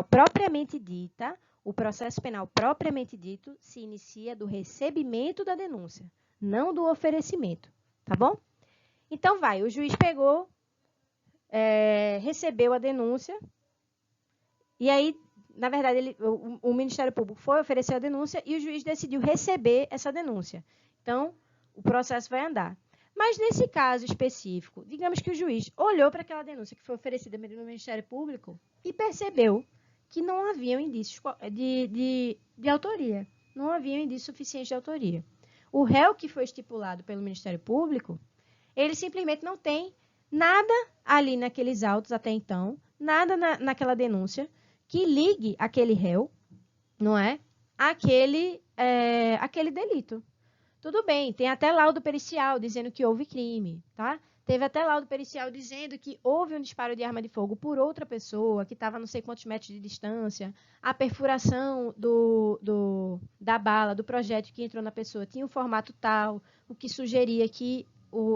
A: propriamente dita, o processo penal propriamente dito se inicia do recebimento da denúncia, não do oferecimento, tá bom? Então, o juiz pegou, recebeu a denúncia, e aí, na verdade, o Ministério Público foi oferecer a denúncia e o juiz decidiu receber essa denúncia. Então, o processo vai andar. Mas, nesse caso específico, digamos que o juiz olhou para aquela denúncia que foi oferecida pelo Ministério Público e percebeu que não haviam indícios de autoria, não haviam indícios suficientes de autoria. O réu que foi estipulado pelo Ministério Público, ele simplesmente não tem nada ali naqueles autos até então, nada naquela denúncia que ligue aquele réu, não é? Aquele delito. Tudo bem, tem até laudo pericial dizendo que houve crime, tá? Teve até laudo pericial dizendo que houve um disparo de arma de fogo por outra pessoa, que estava não sei quantos metros de distância, a perfuração da bala, do projétil que entrou na pessoa, tinha um formato tal, o que sugeria que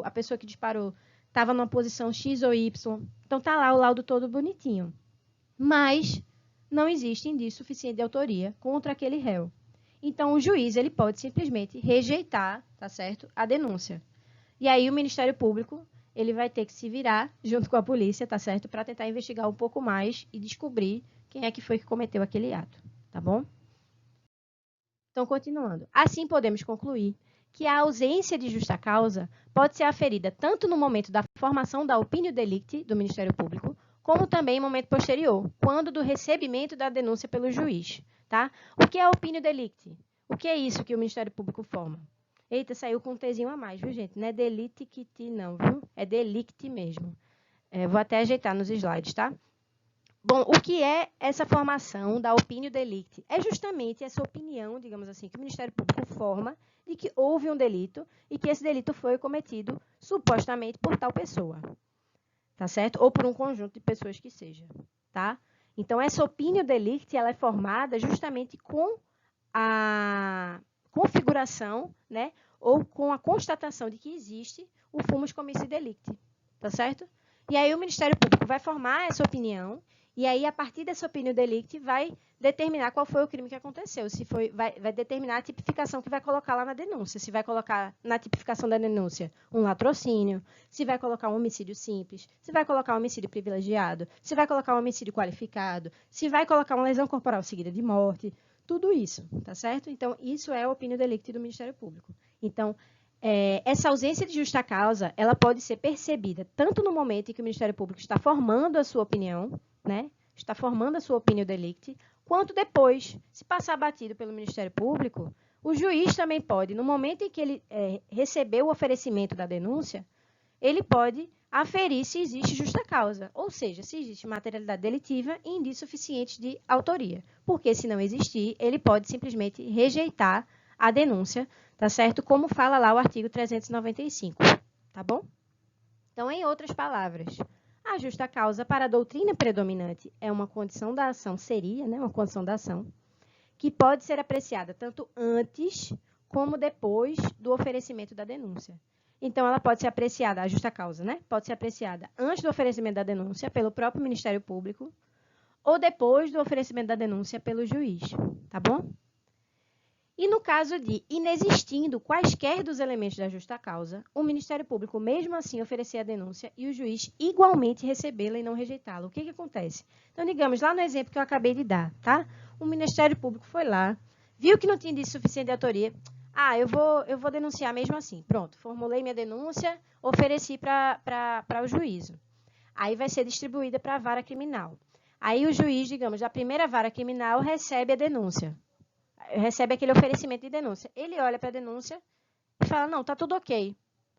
A: a pessoa que disparou estava numa posição X ou Y. Então, está lá o laudo todo bonitinho. Mas não existe indício suficiente de autoria contra aquele réu. Então, o juiz ele pode simplesmente rejeitar, tá certo, a denúncia. E aí, o Ministério Público ele vai ter que se virar junto com a polícia, tá certo, para tentar investigar um pouco mais e descobrir quem é que foi que cometeu aquele ato, tá bom? Então, continuando. Assim, podemos concluir que a ausência de justa causa pode ser aferida tanto no momento da formação da opinio delicti do Ministério Público, como também em momento posterior, quando do recebimento da denúncia pelo juiz. Tá? O que é opinio delicti? O que é isso que o Ministério Público forma? Eita, saiu com um Tzinho a mais, viu, gente? Não é delicti não, viu? É delicti mesmo. Vou até ajeitar nos slides, tá? Bom, o que é essa formação da opinio delicti? É justamente essa opinião, digamos assim, que o Ministério Público forma de que houve um delito e que esse delito foi cometido supostamente por tal pessoa, tá certo? Ou por um conjunto de pessoas que seja, tá? Então, essa opinio delicti, ela é formada justamente com a configuração, né, ou com a constatação de que existe o fumus commissi delicti, tá certo? E aí o Ministério Público vai formar essa opinião E aí, a partir dessa opinião delicti, vai determinar qual foi o crime que aconteceu. Se foi, vai determinar a tipificação que vai colocar lá na denúncia. Se vai colocar na tipificação da denúncia um latrocínio, se vai colocar um homicídio simples, se vai colocar um homicídio privilegiado, se vai colocar um homicídio qualificado, se vai colocar uma lesão corporal seguida de morte, tudo isso, tá certo? Então, isso é a opinião delicti do Ministério Público. Então, essa ausência de justa causa, ela pode ser percebida tanto no momento em que o Ministério Público está formando a sua opinião, né? Está formando a sua opinião delicti, quanto depois, se passar batido pelo Ministério Público, o juiz também pode, no momento em que ele recebeu o oferecimento da denúncia, ele pode aferir se existe justa causa, ou seja, se existe materialidade delitiva e indícios suficientes de autoria. Porque, se não existir, ele pode simplesmente rejeitar a denúncia, tá certo? Como fala lá o artigo 395, tá bom? Então, em outras palavras, a justa causa para a doutrina predominante é uma condição da ação, seria, né, uma condição da ação, que pode ser apreciada tanto antes como depois do oferecimento da denúncia. Então, ela pode ser apreciada, a justa causa, né? Pode ser apreciada antes do oferecimento da denúncia pelo próprio Ministério Público ou depois do oferecimento da denúncia pelo juiz, tá bom? E no caso de inexistindo quaisquer dos elementos da justa causa, o Ministério Público, mesmo assim, oferecer a denúncia e o juiz igualmente recebê-la e não rejeitá-la. O que acontece? Então, digamos, lá no exemplo que eu acabei de dar, tá? O Ministério Público foi lá, viu que não tinha indício suficiente de autoria. Ah, eu vou denunciar mesmo assim. Pronto, formulei minha denúncia, ofereci para o juízo. Aí vai ser distribuída para a vara criminal. Aí o juiz, digamos, da primeira vara criminal recebe a denúncia. Recebe aquele oferecimento de denúncia. Ele olha para a denúncia e fala, não, está tudo ok.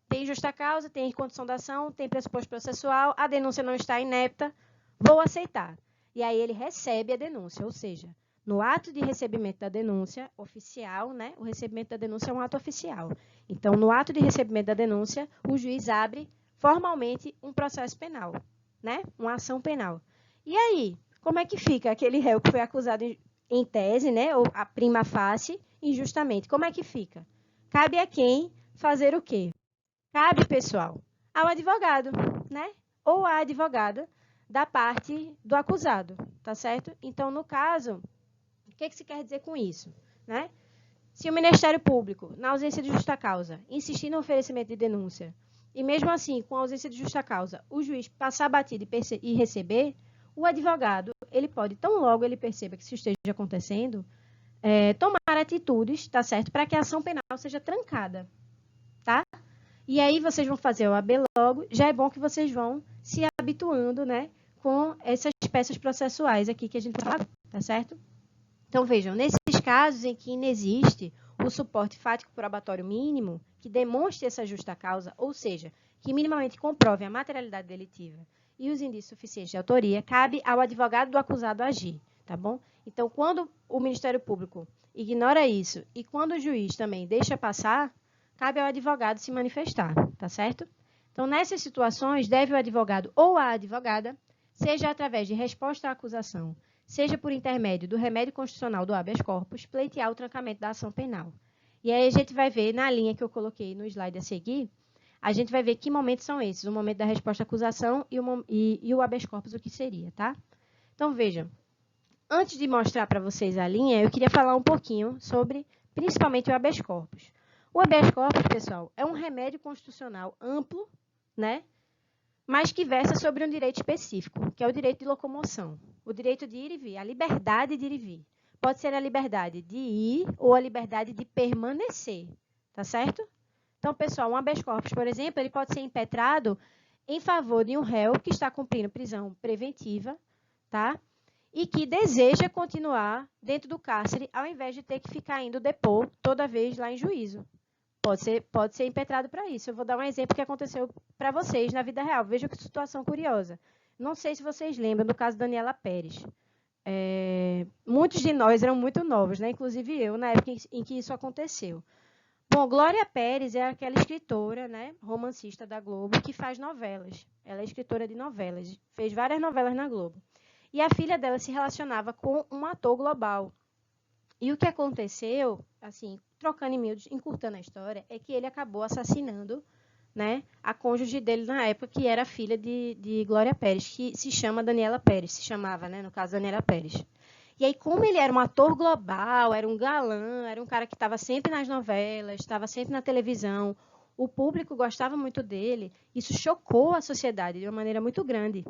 A: Tem justa causa, tem condição da ação, tem pressuposto processual, a denúncia não está inepta, vou aceitar. E aí ele recebe a denúncia, ou seja, no ato de recebimento da denúncia oficial, né, o recebimento da denúncia é um ato oficial. Então, no ato de recebimento da denúncia, o juiz abre formalmente um processo penal, né, uma ação penal. E aí, como é que fica aquele réu que foi acusado em tese, né, ou a prima facie, injustamente? Como é que fica? Cabe a quem fazer o quê? Cabe, pessoal, ao advogado, né? Ou à advogada da parte do acusado, tá certo? Então, no caso, o que se quer dizer com isso, né? Se o Ministério Público, na ausência de justa causa, insistir no oferecimento de denúncia, e mesmo assim, com a ausência de justa causa, o juiz passar batido e receber, o advogado, ele pode, tão logo ele perceba que isso esteja acontecendo, tomar atitudes, tá certo? Para que a ação penal seja trancada, tá? E aí vocês vão fazer o AB logo, já é bom que vocês vão se habituando, né, com essas peças processuais aqui que a gente fala, tá certo? Então, vejam, nesses casos em que inexiste o suporte fático probatório mínimo, que demonstre essa justa causa, ou seja, que minimamente comprove a materialidade delitiva e os indícios suficientes de autoria, cabe ao advogado do acusado agir, tá bom? Então, quando o Ministério Público ignora isso e quando o juiz também deixa passar, cabe ao advogado se manifestar, tá certo? Então, nessas situações, deve o advogado ou a advogada, seja através de resposta à acusação, seja por intermédio do remédio constitucional do habeas corpus, pleitear o trancamento da ação penal. E aí a gente vai ver, na linha que eu coloquei no slide a seguir, a gente vai ver que momentos são esses, o momento da resposta à acusação e o habeas corpus, o que seria, tá? Então, vejam, antes de mostrar para vocês a linha, eu queria falar um pouquinho sobre, principalmente, o habeas corpus. O habeas corpus, pessoal, é um remédio constitucional amplo, né? Mas que versa sobre um direito específico, que é o direito de locomoção. O direito de ir e vir, a liberdade de ir e vir. Pode ser a liberdade de ir ou a liberdade de permanecer, tá certo? Então, pessoal, um habeas corpus, por exemplo, ele pode ser impetrado em favor de um réu que está cumprindo prisão preventiva, tá? E que deseja continuar dentro do cárcere, ao invés de ter que ficar indo depor toda vez lá em juízo. Pode ser impetrado para isso. Eu vou dar um exemplo que aconteceu para vocês na vida real. Veja que situação curiosa. Não sei se vocês lembram do caso Daniela Pérez. Muitos de nós eram muito novos, né? Inclusive eu, na época em que isso aconteceu. Bom, Glória Pérez é aquela escritora, né, romancista da Globo, que faz novelas. Ela é escritora de novelas, fez várias novelas na Globo. E a filha dela se relacionava com um ator global. E o que aconteceu, assim, trocando em miúdos, encurtando a história, é que ele acabou assassinando, né, a cônjuge dele na época, que era filha de Glória Pérez, que se chama Daniela Pérez, se chamava, né, no caso, Daniela Pérez. E aí, como ele era um ator global, era um galã, era um cara que estava sempre nas novelas, estava sempre na televisão, o público gostava muito dele, isso chocou a sociedade de uma maneira muito grande.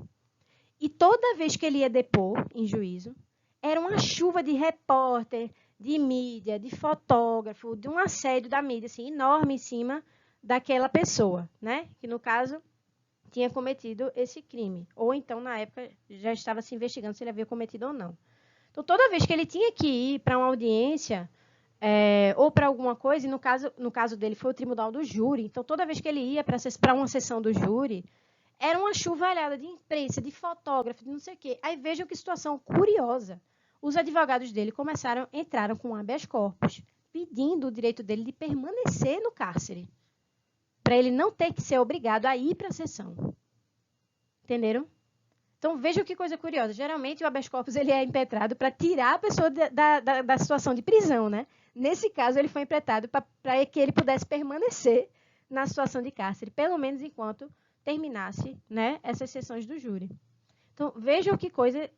A: E toda vez que ele ia depor em juízo, era uma chuva de repórter, de mídia, de fotógrafo, de um assédio da mídia assim, enorme em cima daquela pessoa, né? Que, no caso, tinha cometido esse crime. Ou então, na época, já estava se investigando se ele havia cometido ou não. Então, toda vez que ele tinha que ir para uma audiência ou para alguma coisa, e no caso dele foi o tribunal do júri, então toda vez que ele ia para uma sessão do júri, era uma chuvalhada de imprensa, de fotógrafo, de não sei o quê. Aí vejam que situação curiosa. Os advogados dele entraram com um habeas corpus, pedindo o direito dele de permanecer no cárcere, para ele não ter que ser obrigado a ir para a sessão. Entenderam? Então, vejam que coisa curiosa. Geralmente, o habeas corpus ele é impetrado para tirar a pessoa da situação de prisão, né? Nesse caso, ele foi impetrado para que ele pudesse permanecer na situação de cárcere, pelo menos enquanto terminasse, né, essas sessões do júri. Então, vejam que coisa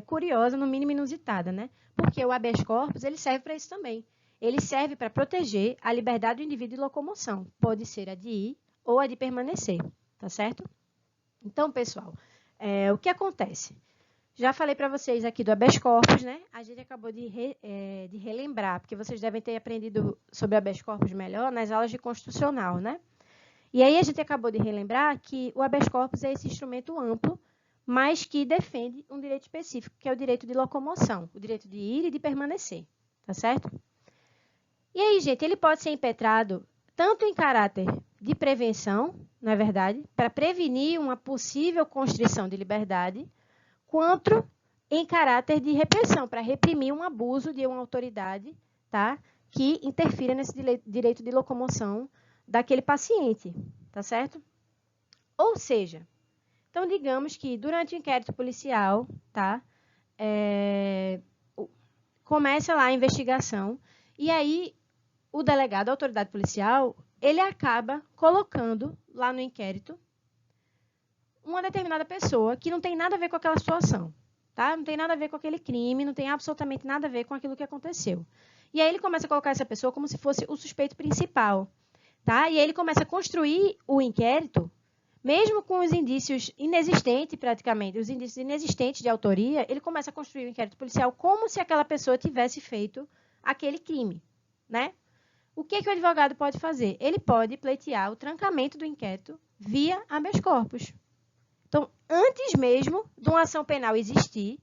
A: curiosa, no mínimo inusitada, né? Porque o habeas corpus ele serve para isso também. Ele serve para proteger a liberdade do indivíduo de locomoção. Pode ser a de ir ou a de permanecer, tá certo? Então, pessoal, o que acontece? Já falei para vocês aqui do habeas corpus, né? A gente acabou de relembrar, porque vocês devem ter aprendido sobre habeas corpus melhor nas aulas de constitucional, né? E aí a gente acabou de relembrar que o habeas corpus é esse instrumento amplo, mas que defende um direito específico, que é o direito de locomoção, o direito de ir e de permanecer, tá certo? E aí, gente, ele pode ser impetrado tanto em caráter de prevenção, não é verdade, para prevenir uma possível constrição de liberdade, quanto em caráter de repressão, para reprimir um abuso de uma autoridade, tá, que interfira nesse direito de locomoção daquele paciente, tá certo? Ou seja, então digamos que durante o inquérito policial, tá, começa lá a investigação e aí o delegado, a autoridade policial, ele acaba colocando lá no inquérito uma determinada pessoa que não tem nada a ver com aquela situação, tá? Não tem nada a ver com aquele crime, não tem absolutamente nada a ver com aquilo que aconteceu. E aí ele começa a colocar essa pessoa como se fosse o suspeito principal, tá? E aí ele começa a construir o inquérito, mesmo com os indícios inexistentes praticamente, os indícios inexistentes de autoria, ele começa a construir o inquérito policial como se aquela pessoa tivesse feito aquele crime, né? O que o advogado pode fazer? Ele pode pleitear o trancamento do inquérito via habeas corpus. Então, antes mesmo de uma ação penal existir,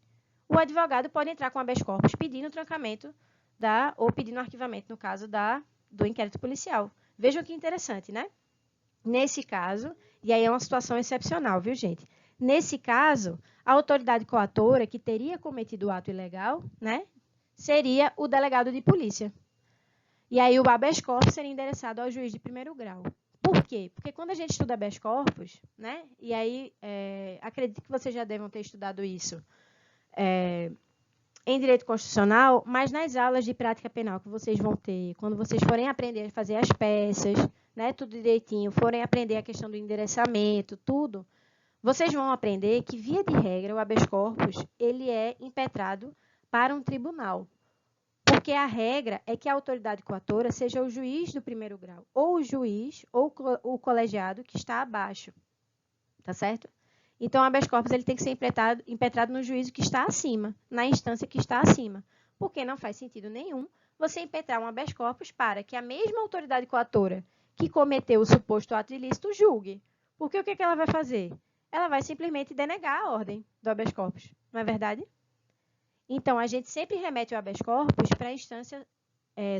A: o advogado pode entrar com habeas corpus pedindo o trancamento ou pedindo o arquivamento, no caso do inquérito policial. Vejam que interessante, né? Nesse caso, e aí é uma situação excepcional, viu, gente? Nesse caso, a autoridade coatora que teria cometido o ato ilegal, né, seria o delegado de polícia. E aí o habeas corpus seria endereçado ao juiz de primeiro grau. Por quê? Porque quando a gente estuda habeas corpus, né, e aí acredito que vocês já devam ter estudado isso em direito constitucional, mas nas aulas de prática penal que vocês vão ter, quando vocês forem aprender a fazer as peças, né, tudo direitinho, forem aprender a questão do endereçamento, tudo, vocês vão aprender que, via de regra, o habeas corpus ele é impetrado para um tribunal. Porque a regra é que a autoridade coatora seja o juiz do primeiro grau, ou o juiz, ou o colegiado que está abaixo. Tá certo? Então, o habeas corpus ele tem que ser impetrado no juízo que está acima, na instância que está acima. Porque não faz sentido nenhum você impetrar um habeas corpus para que a mesma autoridade coatora que cometeu o suposto ato ilícito julgue. Porque o que ela vai fazer? Ela vai simplesmente denegar a ordem do habeas corpus. Não é verdade? Então, a gente sempre remete o habeas corpus para a instância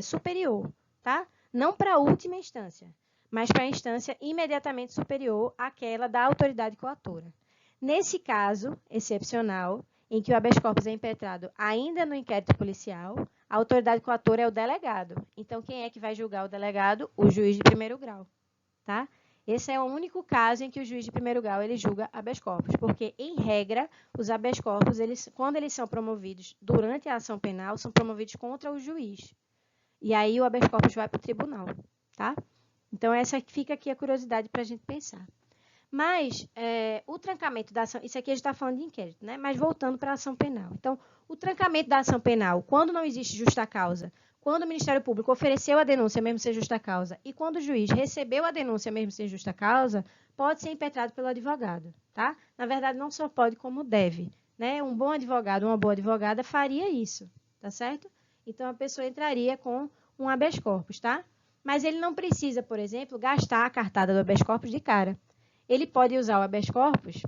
A: superior, tá? Não para a última instância, mas para a instância imediatamente superior àquela da autoridade coatora. Nesse caso excepcional, em que o habeas corpus é impetrado ainda no inquérito policial, a autoridade coatora é o delegado. Então, quem é que vai julgar o delegado? O juiz de primeiro grau, tá? Esse é o único caso em que o juiz de primeiro grau ele julga habeas corpus, porque, em regra, os habeas corpus, quando eles são promovidos durante a ação penal, são promovidos contra o juiz. E aí o habeas corpus vai para o tribunal, tá? Então, essa fica aqui a curiosidade para a gente pensar. Mas o trancamento da ação, isso aqui a gente está falando de inquérito, né? Mas voltando para a ação penal. Então, o trancamento da ação penal, quando não existe justa causa, quando o Ministério Público ofereceu a denúncia mesmo sem justa causa, e quando o juiz recebeu a denúncia mesmo sem justa causa, pode ser impetrado pelo advogado, tá? Na verdade, não só pode, como deve, né? Um bom advogado, uma boa advogada faria isso, tá certo? Então, a pessoa entraria com um habeas corpus, tá? Mas ele não precisa, por exemplo, gastar a cartada do habeas corpus de cara. Ele pode usar o habeas corpus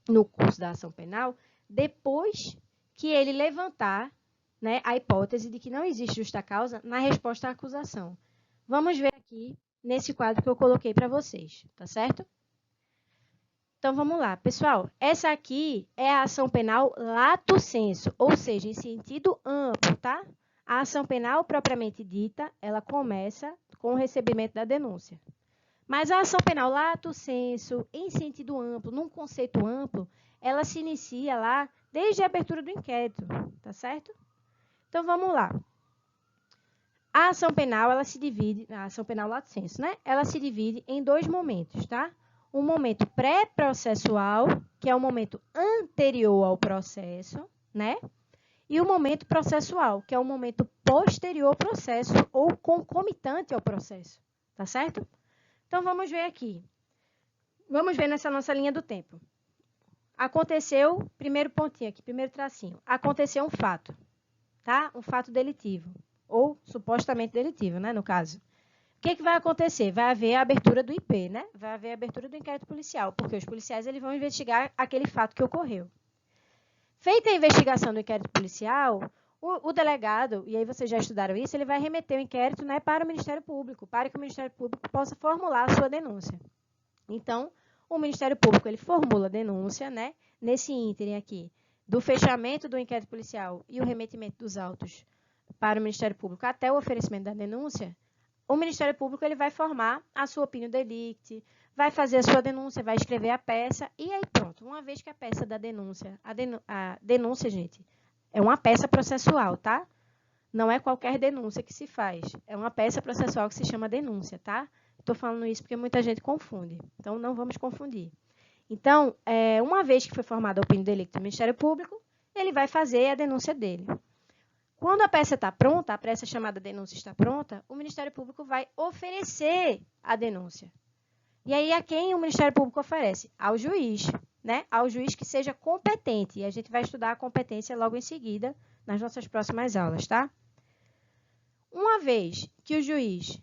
A: no curso da ação penal depois que ele levantar, né, a hipótese de que não existe justa causa na resposta à acusação. Vamos ver aqui nesse quadro que eu coloquei para vocês, tá certo? Então, vamos lá. Pessoal, essa aqui é a ação penal lato sensu, ou seja, em sentido amplo, tá? A ação penal propriamente dita, ela começa com o recebimento da denúncia. Mas a ação penal lato sensu, em sentido amplo, num conceito amplo, ela se inicia lá desde a abertura do inquérito, tá certo? Então, vamos lá. A ação penal, ela se divide, a ação penal lato sensu, né? Ela se divide em dois momentos, tá? Um momento pré-processual, que é o momento anterior ao processo, né? E o momento processual, que é o momento posterior ao processo ou concomitante ao processo, tá certo? Então, vamos ver aqui. Vamos ver nessa nossa linha do tempo. Aconteceu, primeiro pontinho aqui, primeiro tracinho. Aconteceu um fato, tá? Um fato delitivo, ou supostamente delitivo, né, no caso. O que vai acontecer? Vai haver a abertura do IP, né? Vai haver a abertura do inquérito policial, porque os policiais eles vão investigar aquele fato que ocorreu. Feita a investigação do inquérito policial, o delegado, e aí vocês já estudaram isso, ele vai remeter o inquérito, né, para o Ministério Público, para que o Ministério Público possa formular a sua denúncia. Então, o Ministério Público ele formula a denúncia, né, nesse ínterim aqui, do fechamento do inquérito policial e o remetimento dos autos para o Ministério Público até o oferecimento da denúncia. O Ministério Público ele vai formar a sua opinião delicti, vai fazer a sua denúncia, vai escrever a peça, e aí pronto. Uma vez que a peça da denúncia, a denúncia, gente, é uma peça processual, tá? Não é qualquer denúncia que se faz. É uma peça processual que se chama denúncia, tá? Estou falando isso porque muita gente confunde. Então, não vamos confundir. Então, uma vez que foi formada a opinião delicti do Ministério Público, ele vai fazer a denúncia dele. Quando a peça está pronta, a peça chamada denúncia está pronta, o Ministério Público vai oferecer a denúncia. E aí, a quem o Ministério Público oferece? Ao juiz, né? Ao juiz que seja competente. E a gente vai estudar a competência logo em seguida, nas nossas próximas aulas, tá? Uma vez que o juiz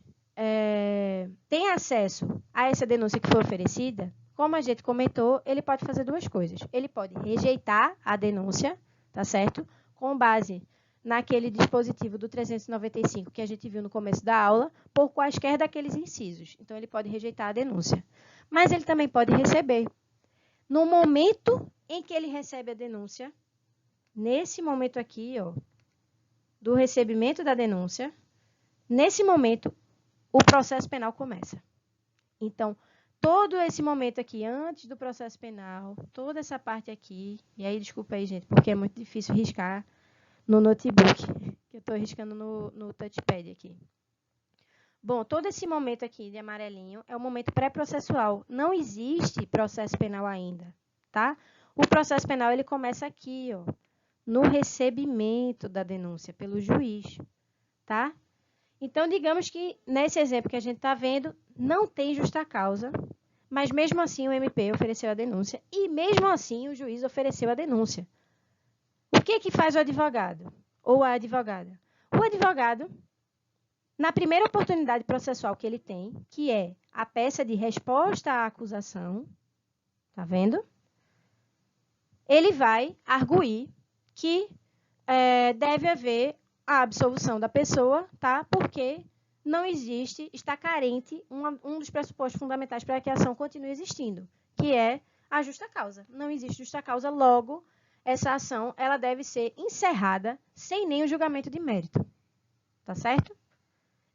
A: tem acesso a essa denúncia que foi oferecida, como a gente comentou, ele pode fazer duas coisas. Ele pode rejeitar a denúncia, tá certo? Com base naquele dispositivo do 395 que a gente viu no começo da aula, por quaisquer daqueles incisos. Então, ele pode rejeitar a denúncia. Mas ele também pode receber. No momento em que ele recebe a denúncia, nesse momento aqui, ó, do recebimento da denúncia, nesse momento, o processo penal começa. Então, todo esse momento aqui, antes do processo penal, toda essa parte aqui, e aí, desculpa aí, gente, porque é muito difícil riscar no notebook, que eu estou riscando no touchpad aqui. Bom, todo esse momento aqui de amarelinho é o momento pré-processual. Não existe processo penal ainda, tá? O processo penal ele começa aqui, ó, no recebimento da denúncia pelo juiz, tá? Então, digamos que nesse exemplo que a gente está vendo, não tem justa causa, mas mesmo assim o MP ofereceu a denúncia e mesmo assim o juiz ofereceu a denúncia. O que faz o advogado ou a advogada? O advogado, na primeira oportunidade processual que ele tem, que é a peça de resposta à acusação, tá vendo? Ele vai arguir que deve haver a absolução da pessoa, tá? Porque não existe, está carente um dos pressupostos fundamentais para que a ação continue existindo, que é a justa causa. Não existe justa causa, logo, essa ação ela deve ser encerrada sem nenhum julgamento de mérito. Tá certo?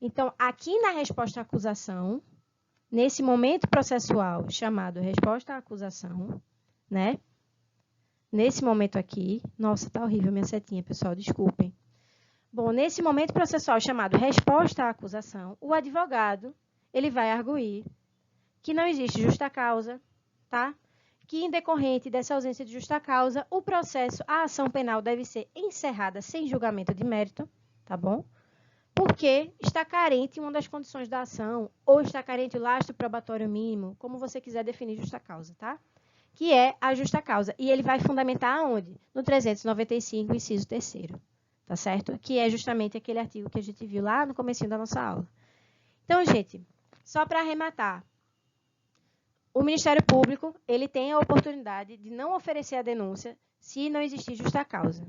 A: Então, aqui na resposta à acusação, nesse momento processual chamado resposta à acusação, né? Nesse momento aqui, nossa, tá horrível minha setinha, pessoal, desculpem. Bom, nesse momento processual chamado resposta à acusação, o advogado, ele vai arguir que não existe justa causa, tá? Que, em decorrente dessa ausência de justa causa, o processo, a ação penal deve ser encerrada sem julgamento de mérito, tá bom? Porque está carente uma das condições da ação, ou está carente o lastro probatório mínimo, como você quiser definir justa causa, tá? Que é a justa causa. E ele vai fundamentar aonde? No 395, inciso 3º, tá certo? Que é justamente aquele artigo que a gente viu lá no comecinho da nossa aula. Então, gente, só para arrematar, o Ministério Público, ele tem a oportunidade de não oferecer a denúncia se não existir justa causa.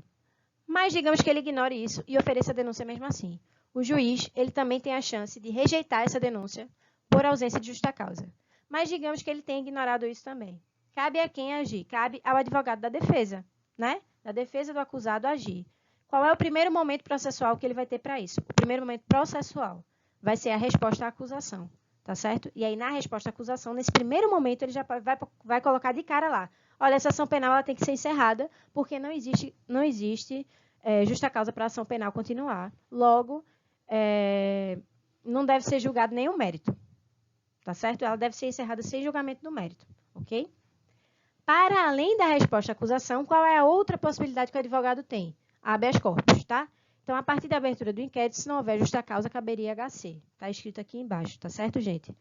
A: Mas digamos que ele ignore isso e ofereça a denúncia mesmo assim. O juiz, ele também tem a chance de rejeitar essa denúncia por ausência de justa causa. Mas digamos que ele tenha ignorado isso também. Cabe a quem agir? Cabe ao advogado da defesa, né? Da defesa do acusado agir. Qual é o primeiro momento processual que ele vai ter para isso? O primeiro momento processual vai ser a resposta à acusação, tá certo? E aí, na resposta à acusação, nesse primeiro momento, ele já vai colocar de cara lá. Olha, essa ação penal ela tem que ser encerrada, porque não existe justa causa para a ação penal continuar. Logo, não deve ser julgado nenhum mérito, tá certo? Ela deve ser encerrada sem julgamento do mérito, ok? Para além da resposta à acusação, qual é a outra possibilidade que o advogado tem? Habeas corpus, tá? Então, a partir da abertura do inquérito, se não houver justa causa, caberia HC. Está escrito aqui embaixo, tá certo, gente?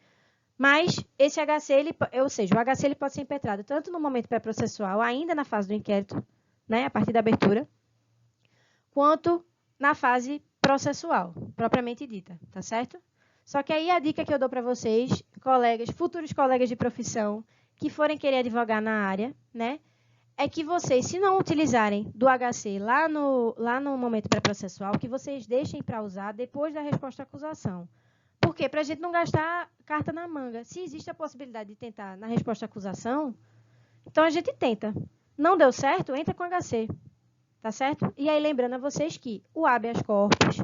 A: Mas esse HC, ou seja, o HC ele pode ser impetrado tanto no momento pré-processual, ainda na fase do inquérito, né, a partir da abertura, quanto na fase processual, propriamente dita, tá certo? Só que aí a dica que eu dou para vocês, colegas, futuros colegas de profissão, que forem querer advogar na área, né, é que vocês, se não utilizarem do HC lá no momento pré-processual, que vocês deixem para usar depois da resposta à acusação. Por quê? Para a gente não gastar carta na manga. Se existe a possibilidade de tentar na resposta à acusação, então a gente tenta. Não deu certo, entra com HC. Tá certo? E aí, lembrando a vocês que o habeas corpus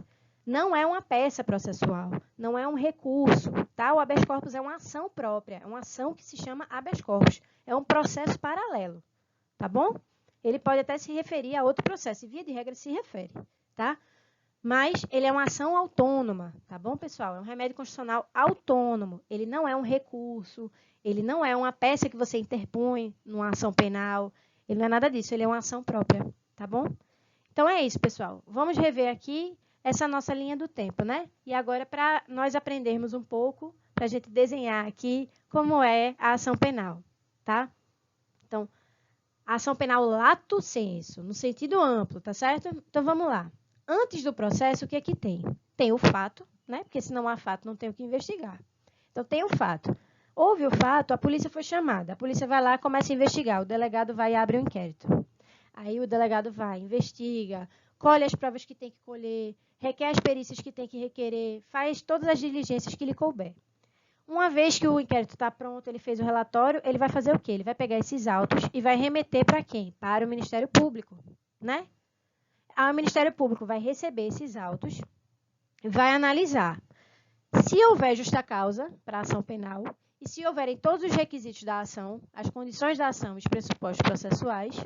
A: não é uma peça processual, não é um recurso, tá? O habeas corpus é uma ação própria, é uma ação que se chama habeas corpus. É um processo paralelo, tá bom? Ele pode até se referir a outro processo, e via de regra se refere, tá? Mas ele é uma ação autônoma, tá bom, pessoal? É um remédio constitucional autônomo. Ele não é um recurso, ele não é uma peça que você interpõe numa ação penal, ele não é nada disso, ele é uma ação própria, tá bom? Então é isso, pessoal. Vamos rever aqui essa nossa linha do tempo, né? E agora, para nós aprendermos um pouco, para a gente desenhar aqui como é a ação penal, tá? Então, a ação penal lato sensu, no sentido amplo, tá certo? Então, vamos lá. Antes do processo, o que é que tem? Tem o fato, né? Porque se não há fato, não tem o que investigar. Então, tem o fato. Houve o fato, a polícia foi chamada. A polícia vai lá e começa a investigar. O delegado vai e abre o inquérito. Aí o delegado vai, investiga, colhe as provas que tem que colher, requer as perícias que tem que requerer, faz todas as diligências que lhe couber. Uma vez que o inquérito está pronto, ele fez o relatório, ele vai fazer o quê? Ele vai pegar esses autos e vai remeter para quem? Para o Ministério Público, né? O Ministério Público vai receber esses autos, vai analisar se houver justa causa para a ação penal e se houverem todos os requisitos da ação, as condições da ação e os pressupostos processuais,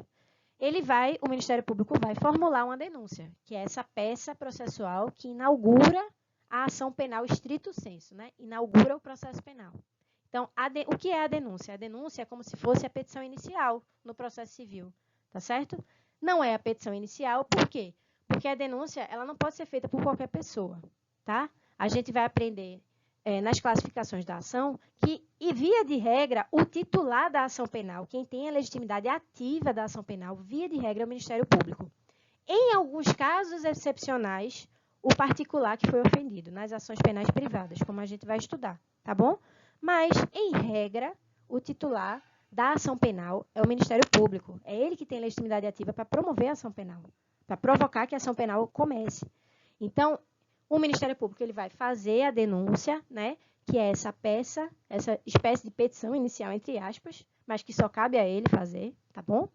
A: o Ministério Público vai formular uma denúncia, que é essa peça processual que inaugura a ação penal estrito sensu, né? Inaugura o processo penal. Então, o que é a denúncia? A denúncia é como se fosse a petição inicial no processo civil, tá certo? Não é a petição inicial, por quê? Porque a denúncia ela não pode ser feita por qualquer pessoa, tá? A gente vai aprender nas classificações da ação que, e via de regra, o titular da ação penal, quem tem a legitimidade ativa da ação penal, via de regra, é o Ministério Público. Em alguns casos excepcionais, o particular que foi ofendido, nas ações penais privadas, como a gente vai estudar, tá bom? Mas, em regra, o titular da ação penal é o Ministério Público. É ele que tem legitimidade ativa para promover a ação penal, para provocar que a ação penal comece. Então, o Ministério Público ele vai fazer a denúncia, né, que é essa peça, essa espécie de petição inicial, entre aspas, mas que só cabe a ele fazer, tá bom?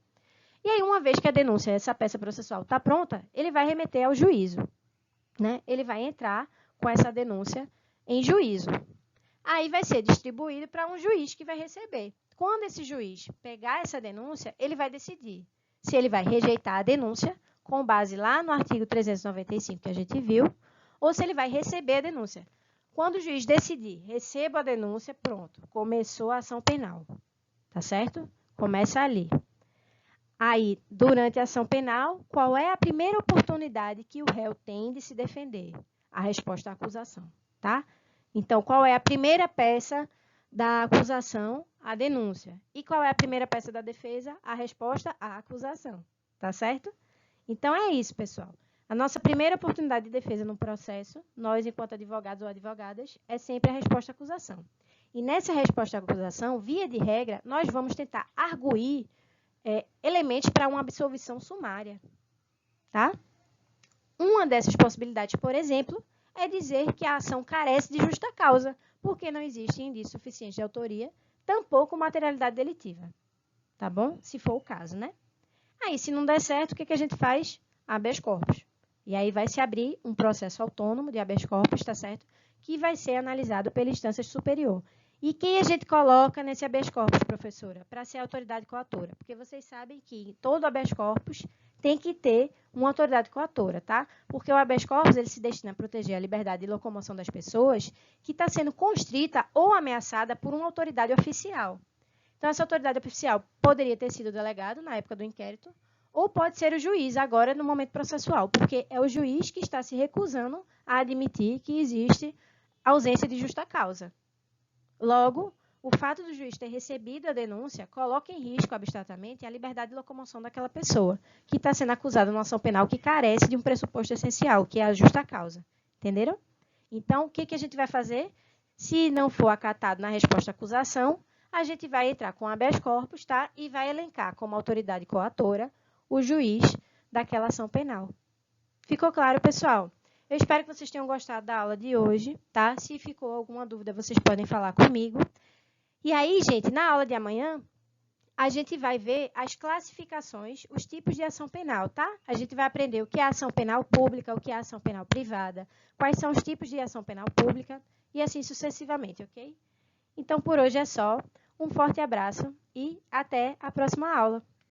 A: E aí, uma vez que a denúncia, essa peça processual, está pronta, ele vai remeter ao juízo, né? Ele vai entrar com essa denúncia em juízo. Aí vai ser distribuído para um juiz que vai receber. Quando esse juiz pegar essa denúncia, ele vai decidir se ele vai rejeitar a denúncia, com base lá no artigo 395 que a gente viu, ou se ele vai receber a denúncia. Quando o juiz decidir, receba a denúncia, pronto, começou a ação penal, tá certo? Começa ali. Aí, durante a ação penal, qual é a primeira oportunidade que o réu tem de se defender? A resposta à acusação, tá? Então, qual é a primeira peça da acusação? A denúncia. E qual é a primeira peça da defesa? A resposta à acusação, tá certo? Então, é isso, pessoal. A nossa primeira oportunidade de defesa no processo, nós, enquanto advogados ou advogadas, é sempre a resposta à acusação. E nessa resposta à acusação, via de regra, nós vamos tentar arguir elementos para uma absolvição sumária, tá? Uma dessas possibilidades, por exemplo, é dizer que a ação carece de justa causa, porque não existe indício suficiente de autoria, tampouco materialidade delitiva, tá bom? Se for o caso, né? Aí, se não der certo, o que a gente faz? Habeas corpus. E aí vai se abrir um processo autônomo de habeas corpus, tá certo? Que vai ser analisado pela instância superior. E quem a gente coloca nesse habeas corpus, professora? Para ser a autoridade coatora. Porque vocês sabem que todo habeas corpus tem que ter uma autoridade coatora, tá? Porque o habeas corpus ele se destina a proteger a liberdade de locomoção das pessoas que está sendo constrita ou ameaçada por uma autoridade oficial. Então, essa autoridade oficial poderia ter sido o delegado na época do inquérito, ou pode ser o juiz agora no momento processual, porque é o juiz que está se recusando a admitir que existe ausência de justa causa. Logo, o fato do juiz ter recebido a denúncia coloca em risco, abstratamente, a liberdade de locomoção daquela pessoa, que está sendo acusada numa ação penal que carece de um pressuposto essencial, que é a justa causa. Entenderam? Então, o que a gente vai fazer? Se não for acatado na resposta à acusação, a gente vai entrar com habeas corpus, tá? E vai elencar como autoridade coatora o juiz daquela ação penal. Ficou claro, pessoal? Eu espero que vocês tenham gostado da aula de hoje, tá? Se ficou alguma dúvida, vocês podem falar comigo. E aí, gente, na aula de amanhã, a gente vai ver as classificações, os tipos de ação penal, tá? A gente vai aprender o que é ação penal pública, o que é ação penal privada, quais são os tipos de ação penal pública e assim sucessivamente, ok? Então, por hoje é só. Um forte abraço e até a próxima aula.